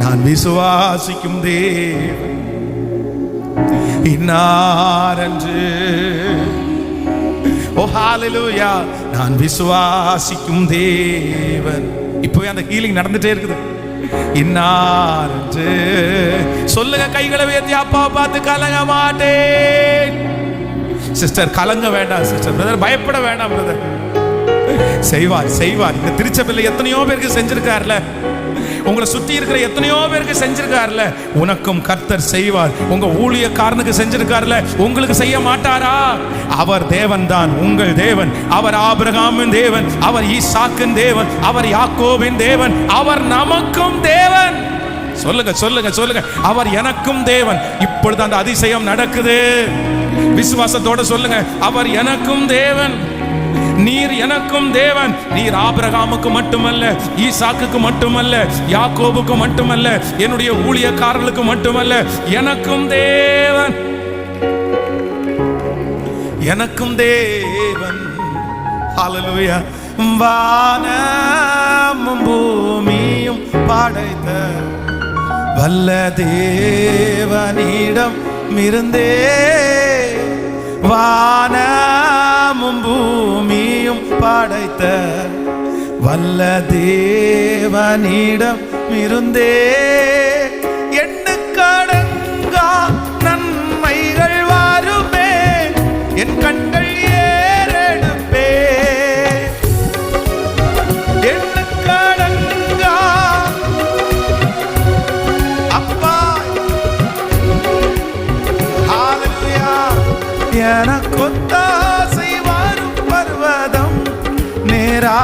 நான் விசுவாசிக்கும் தேவன் இன்னாரென்று. ஓ ஹalleluya, நான் விசுவாசிக்கும் தேவன். இப்பவே அந்த ஹீலிங் நடந்துட்டே இருக்குது. இன்னாரென்று சொல்லுங்க, கைகளை உயர்த்தி அப்பாவை பார்த்து, கலங்க மாட்டேன். சிஸ்டர் கலங்க வேண்டாம், சிஸ்டர் பிரதர் பயப்பட வேண்டாம், பிரதர் செய்வார் செய்வார். இந்த திருச்சபையில் எத்தனையோ பேருக்கு செஞ்சிருக்காருல, உங்களை சுத்தி இருக்கிற எத்தனையோ பேருக்கு செஞ்சிருக்காருல, உனக்கும் கர்த்தர் செய்வார். உங்க ஊழியக்காரனுக்கு செஞ்சிருக்காருல, உங்களுக்கு செய்ய மாட்டாரா? அவர் தேவன் தான், உங்கள் தேவன். அவர் ஆபிரகாமின் தேவன், அவர் ஈசாக்கின் தேவன், அவர் யாக்கோபின் தேவன், அவர் நமக்கும் தேவன். சொல்லுங்க சொல்லுங்க சொல்லுங்க, அவர் எனக்கும் தேவன். இப்பொழுது அந்த அதிசயம் நடக்குது. விசுவாசத்தோட சொல்லுங்க, அவர் எனக்கும் தேவன், நீர் எனக்கும் தேவன். நீர் ஆபிரகாமுக்கு மட்டுமல்ல, ஈசாக்குக்கு மட்டுமல்ல, யாக்கோபுக்கு மட்டுமல்ல, என்னுடைய ஊழியக்காரர்களுக்கு மட்டுமல்ல, எனக்கும் தேவன், எனக்கும் தேவன். ஹalleluya. வானமும் பூமியும் படைத்த வல்ல தேவனிடம் இருந்தே, வானமும் பூமியும் படைத்த வல்ல தேவனிடம் இருந்தே, எண்ணுக்கடங்கா நன்மைகள் வருமே, என் கண்கள் ஏறெடுப்பே. எண்ணுக்கடங்கா அப்பா, ஹalleluya. எனக்கொத்தாசை வரும் பர்வதம் நேரா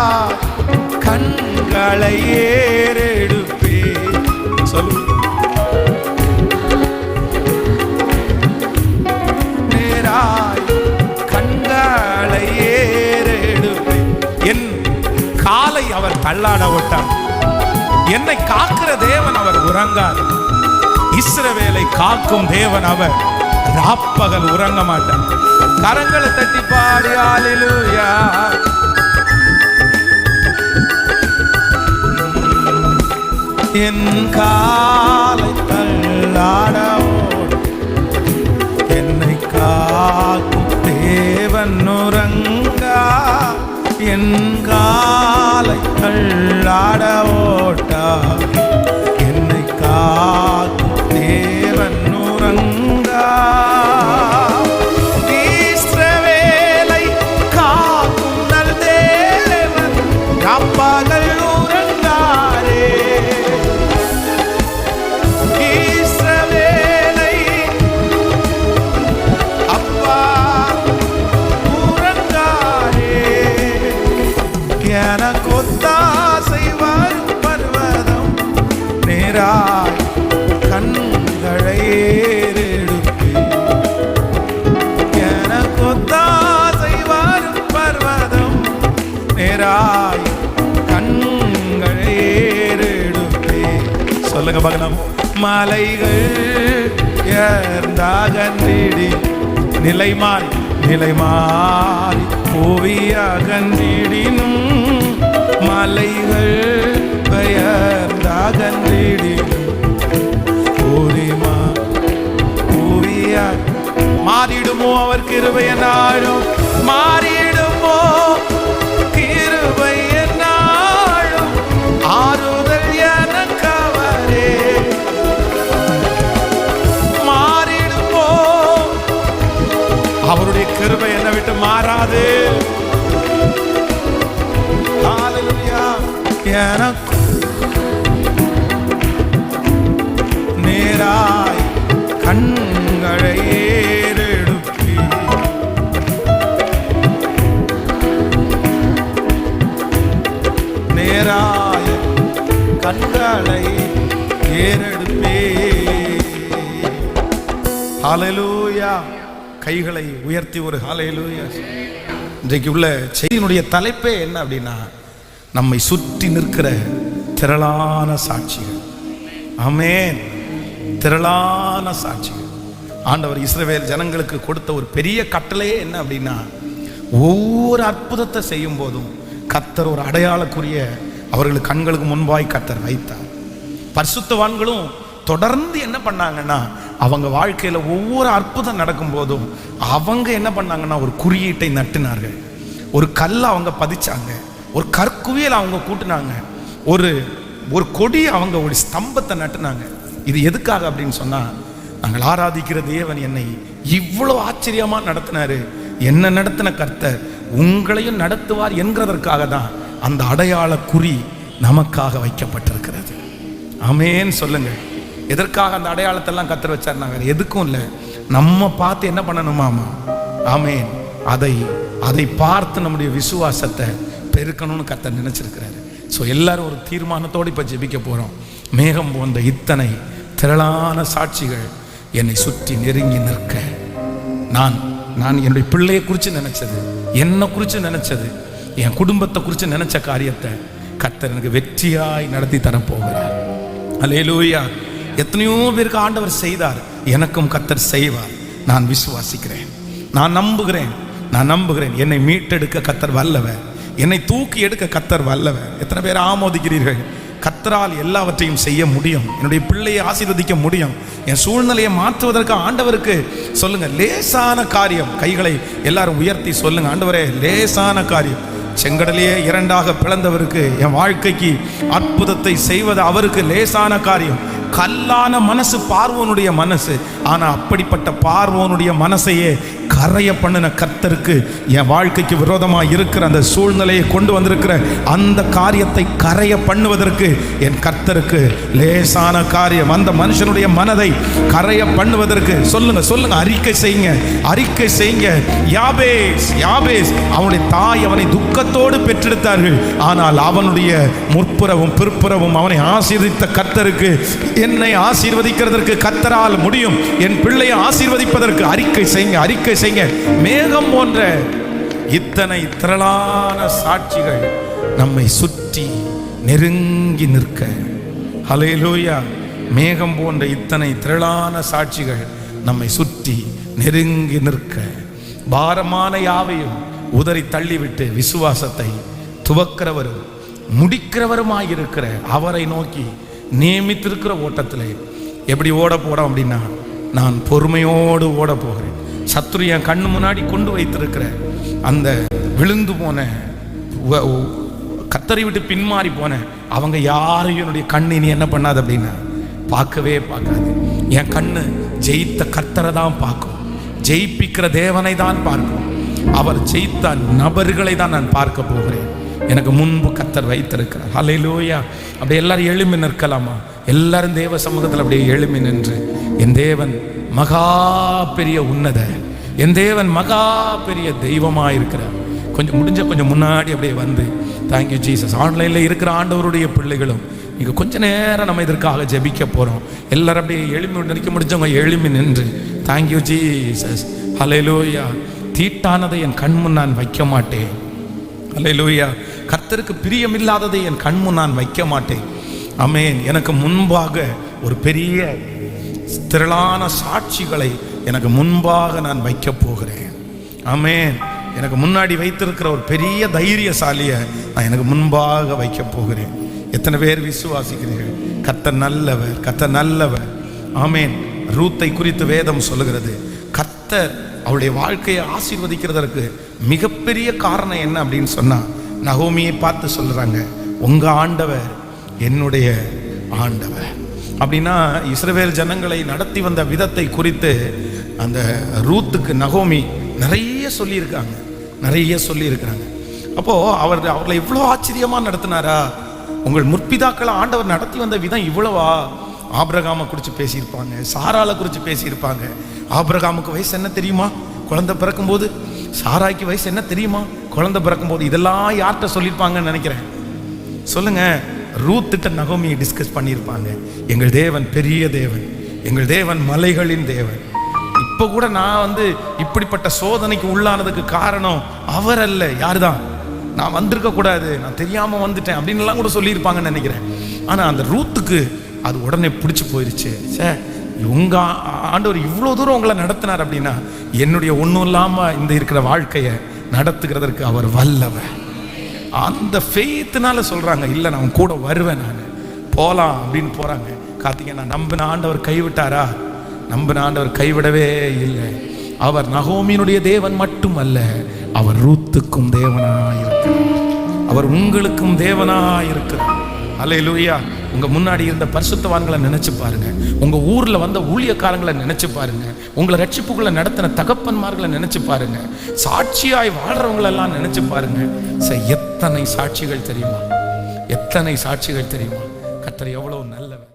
கண்களை ஏறெடுப்பே. சொல்லு, நேராய் கண்களை ஏறெடுப்பே. என் காலை அவர் தள்ளாட விட்டார். என்னை காக்கிற தேவன் அவர் உறங்கார். இஸ்ரவேலை காக்கும் தேவன் அவர் ராப்பகல் உறங்க மாட்டார். கரங்களை தட்டி பாடி ஹalleluya. என் காலை தள்ளாடவோ என்னை காக்கும் தேவன் உறங்கா. என் காலை தள்ளாடவோட்டா என்னை காக்கும் தேவன் உறங்கா. இஸ்ரவேலை காக்கும் நல் தேவன் ராப்பகல் உறங்காரே. இஸ்ரவேலை அப்பா உறங்காரே. எனக்கொத்தாசை வரும் பர்வதம் நேராய் கண்களை ஏறெடுப்பே. எனக்கொத்தாசை வரும் பர்வதம் நேராய் கண்களை ஏறெடுப்பே. சொல்லுங்க பார்க்கலாம். மலைகள் ஏர்ந்தாகன்றிடி நிலை மாறி நிலை மாறி புவியகன்றிடினும், மலைகள் பெயர்ந்தாகன்றிடினும் புவிய மாறிடுமோ அவர் கிருபை நாளும், மாறிடுமோ கிருபை நாளும், ஆறுதல் எனக்கு அவரே. மாறிடுமோ அவருடைய கிருபை என்னை விட்டு மாறாது. ஹalleluya. எனக்கு நேராய் கண்களை ஏறெடுப்பி. நேராய் கண்களை ஏறெடுப்பே. ஹalleluya. கைகளை உயர்த்தி ஒரு ஹalleluya. இன்றைக்கு உள்ள செய்தியினுடைய தலைப்பே என்ன அப்படின்னா, நம்மை சுற்றி நிற்கிற திரளான சாட்சிகள். ஆமென். திரளான சாட்சிகள். ஆண்டவர் இஸ்ரவேல் ஜனங்களுக்கு கொடுத்த ஒரு பெரிய கட்டளையே என்ன அப்படின்னா, ஒவ்வொரு அற்புதத்தை செய்யும் போதும் கர்த்தர் ஒரு அடையாளக்குரிய அவர்கள் கண்களுக்கு முன்பாய் கர்த்தர் வைத்தார். பரிசுத்தவான்களும் தொடர்ந்து என்ன பண்ணாங்கன்னா, அவங்க வாழ்க்கையில ஒவ்வொரு அற்புதம் நடக்கும் போதும் அவங்க என்ன பண்ணாங்கன்னா, ஒரு குறியீட்டை நட்டினார்கள். ஒரு கல்லை அவங்க பதிச்சாங்க, ஒரு கற்குவியல் அவங்க கூட்டினாங்க, ஒரு கொடி அவங்க ஒரு ஸ்தம்பத்தை நட்டினாங்க. இது எதுக்காக அப்படின்னு சொன்னா, நாங்கள் ஆராதிக்கிற தேவன் என்னை இவ்வளவு ஆச்சரியமா நடத்தினாரு, என்ன நடத்தின கர்த்தர் உங்களையும் நடத்துவார் என்கிறதற்காக தான் அந்த அடையாள குறி நமக்காக வைக்கப்பட்டிருக்கிறது. ஆமென் சொல்லுங்க. எதற்காக அந்த அடையாளத்தெல்லாம் கர்த்தர் வச்சார்? நாங்கள் எதுக்கும் இல்லை, நம்ம பார்த்து என்ன பண்ணணுமாமா? ஆமென். அதை பார்த்து நம்முடைய விசுவாசத்தை பெருக்கணும்னு கர்த்தர் நினைச்சிருக்கிறாரு. ஸோ எல்லாரும் ஒரு தீர்மானத்தோடு இப்போ ஜெபிக்க போகிறோம். மேகம் போன்ற இத்தனை திரளான சாட்சிகள் என்னை சுற்றி நெருங்கி நிற்க, நான் என்னுடைய பிள்ளையை குறித்து நினைச்சது, என்னை குறித்து நினைச்சது, என் குடும்பத்தை குறித்து நினைச்ச காரியத்தை கர்த்தர் எனக்கு வெற்றியாய் நடத்தி தரப்போகிறார். அல்லேலூயா. எத்தனையோ பேருக்கு ஆண்டவர் செய்தார், எனக்கும் கர்த்தர் செய்வார். நான் விசுவாசிக்கிறேன், நான் நம்புகிறேன். என்னை மீட்டெடுக்க கர்த்தர் வல்லவர், என்னை தூக்கி எடுக்க கர்த்தர் வல்லவர். எத்தனை பேர் ஆமோதிக்கிறீர்கள்? கர்த்தரால் எல்லாவற்றையும் செய்ய முடியும். என்னுடைய பிள்ளையை ஆசீர்வதிக்க முடியும். என் சூழ்நிலையை மாற்றுவதற்கு ஆண்டவருக்கு சொல்லுங்க, லேசான காரியம். கைகளை எல்லாரும் உயர்த்தி சொல்லுங்க, ஆண்டவரே லேசான காரியம். செங்கடலையே இரண்டாக பிளந்தவருக்கு என் வாழ்க்கைக்கு அற்புதத்தை செய்வது அவருக்கு லேசான காரியம். கல்லான மனசு பார்வோனுடைய மனசு, ஆனா அப்படிப்பட்ட பார்வோனுடைய மனசையே கரைய பண்ணின கர்த்தருக்கு என் வாழ்க்கைக்கு விரோதமாக இருக்கிற அந்த சூழ்நிலையை கொண்டு வந்திருக்கிற அந்த காரியத்தை கரைய பண்ணுவதற்கு என் கர்த்தருக்கு லேசான காரியம். அந்த மனுஷனுடைய மனதை கரைய பண்ணுவதற்கு சொல்லுங்க, அறிக்கை செய்யுங்க. யாபேஸ் அவனுடைய தாய் அவனை துக்கத்தோடு பெற்றெடுத்தார்கள், ஆனால் அவனுடைய முற்புறவும் பிற்புறவும் அவனை ஆசீர்வதித்த கர்த்தருக்கு என்னை ஆசீர்வதிக்கிறதற்கு கர்த்தரால் முடியும். என் பிள்ளையை ஆசீர்வதிப்பதற்கு அறிக்கை செய்யுங்க. மேகம் போன்ற இத்தனை திரளான சாட்சிகள் நம்மை சுற்றி நெருங்கி நிற்க. ஹல்லேலூயா. மேகம் போன்ற இத்தனை திரளான சாட்சிகள் நம்மை சுற்றி நெருங்கி நிற்க, பாரமான யாவையும் உதறி தள்ளிவிட்டு விசுவாசத்தை துவக்கிறவரும் முடிக்கிறவருமாயிருக்கிற அவரை நோக்கி நியமித்திருக்கிற ஓட்டத்தில் எப்படி ஓட போறோம் அப்படின்னா, நான் பொறுமையோடு ஓட போகிறேன். சத்துரு என் கண்ணு முன்னாடி கொண்டு வைத்திருக்கிற அந்த விழுந்து போன கத்தரை விட்டு பின்மாறி போன அவங்க யாரையும் என்னுடைய கண்ணு இனி என்ன பண்ணாது அப்படின்னா பார்க்கவே பார்க்காது. என் கண்ணு ஜெயித்த கர்த்தரை தான் பார்க்கும், ஜெயிப்பிக்கிற தேவனை தான் பார்க்கும். அவர் ஜெயித்த நபர்களை தான் நான் பார்க்க போகிறேன். எனக்கு முன்பு கர்த்தர் வைத்திருக்கிறார். ஹல்லேலூயா. அப்படியே எல்லாரும் எழும்பி நிற்கலாமா? எல்லாரும் தேவ சமூகத்தில் அப்படியே எழும்பி நின்று, என் தேவன் மகா பெரிய உன்னத, என் தேவன் மகா பெரிய தெய்வமாக இருக்கிறார். கொஞ்சம் முன்னாடி அப்படியே வந்து தேங்க்யூ ஜீசஸ். ஆன்லைனில் இருக்கிற ஆண்டவருடைய பிள்ளைகளும் இங்கே கொஞ்ச நேரம் நம்ம இதற்காக ஜெபிக்க போகிறோம். எல்லாரும் அப்படியே எழும்பி நிற்க முடிஞ்சவங்க எழும்பி நின்று தேங்க்யூ ஜீசஸ். ஹல்லேலூயா. தீட்டானதை என் கண்முன் நான் வைக்க மாட்டேன். ஹல்லேலூயா. கர்த்தருக்கு பிரியமில்லாததை என் கண்முன் நான் வைக்க மாட்டேன். ஆமென். எனக்கு முன்பாக ஒரு பெரிய திரளான சாட்சிகளை எனக்கு முன்பாக நான் வைக்க போகிறேன். ஆமென். எனக்கு முன்னாடி வைத்திருக்கிற ஒரு பெரிய தைரியசாலியை நான் எனக்கு முன்பாக வைக்க போகிறேன். எத்தனை பேர் விசுவாசிக்கிறீர்கள்? கர்த்தர் நல்லவர். ஆமென். ரூத்தை குறித்து வேதம் சொல்லுகிறது, கர்த்தர் அவளுடைய வாழ்க்கையை ஆசீர்வதிக்கிறதற்கு மிகப்பெரிய காரணம் என்ன அப்படின்னு சொன்னா, நகோமியை பார்த்து சொல்றாங்க, உங்க ஆண்டவர் என்னுடைய ஆண்டவர். அப்படின்னா இஸ்ரவேல் ஜனங்களை நடத்தி வந்த விதத்தை குறித்து அந்த ரூத்துக்கு நகோமி நிறைய சொல்லியிருக்காங்க. அப்போ அவர்களை இவ்வளோ ஆச்சரியமா நடத்தினாரா? உங்கள் முற்பிதாக்களை ஆண்டவர் நடத்தி வந்த விதம் இவ்வளவா? ஆபிரகாமை குறித்து பேசியிருப்பாங்க, சாராளை குறித்து பேசியிருப்பாங்க. ஆபிரகாமுக்கு வயசு என்ன தெரியுமா? குழந்தை பிறக்கும்போது. சாராய்க்கு வயசு என்ன தெரியுமா? குழந்தை பிறக்கும்போது. இதெல்லாம் யார்கிட்ட சொல்லியிருப்பாங்கன்னு நினைக்கிறேன்? சொல்லுங்க. ரூத்திட்ட நகோமியை டிஸ்கஸ் பண்ணியிருப்பாங்க. எங்கள் தேவன் பெரிய தேவன், எங்கள் தேவன் மலைகளின் தேவன். இப்போ கூட நான் இப்படிப்பட்ட சோதனைக்கு உள்ளானதுக்கு காரணம் அவர் அல்ல. யாருதான்? நான் வந்திருக்க கூடாது, நான் தெரியாம வந்துட்டேன் அப்படின்லாம் கூட சொல்லியிருப்பாங்கன்னு நினைக்கிறேன். ஆனா அந்த ரூத்துக்கு அது உடனே பிடிச்சி போயிருச்சு. உங்க ஆண்டவர் இவ்வளோ தூரம் உங்களை நடத்தினார் அப்படின்னா என்னுடைய ஒன்றும் இல்லாம இந்த இருக்கிற வாழ்க்கையை நடத்துகிறதற்கு அவர் வல்லவர். அந்த ஃபெய்த்னால சொல்றாங்க, இல்லை நான் கூட வருவேன், நான் போலாம் அப்படின்னு போறாங்க. காத்தீங்கன்னா நம்பின ஆண்டவர் கைவிட்டாரா? நம்பின ஆண்டவர் கைவிடவே இல்லை. அவர் நகோமியினுடைய தேவன் மட்டுமல்ல, அவர் ரூத்துக்கும் தேவனாயிருக்கிறார், அவர் உங்களுக்கும் தேவனாயிருக்கிறார். அல்லேலூயா. உங்க முன்னாடி இருந்த பரிசுத்தவான்களை நினைச்சு பாருங்க, உங்க ஊர்ல வந்த ஊழியக்காரங்களை நினைச்சு பாருங்க, உங்களை ரட்சிப்புக்குள்ள நடத்தின தகப்பன்மார்களை நினைச்சு பாருங்க, சாட்சியாய் வாழ்றவங்களெல்லாம் நினைச்சு பாருங்க. எத்தனை சாட்சிகள் தெரியுமா? எத்தனை சாட்சிகள் தெரியுமா? கர்த்தர் எவ்வளவு நல்லவர்.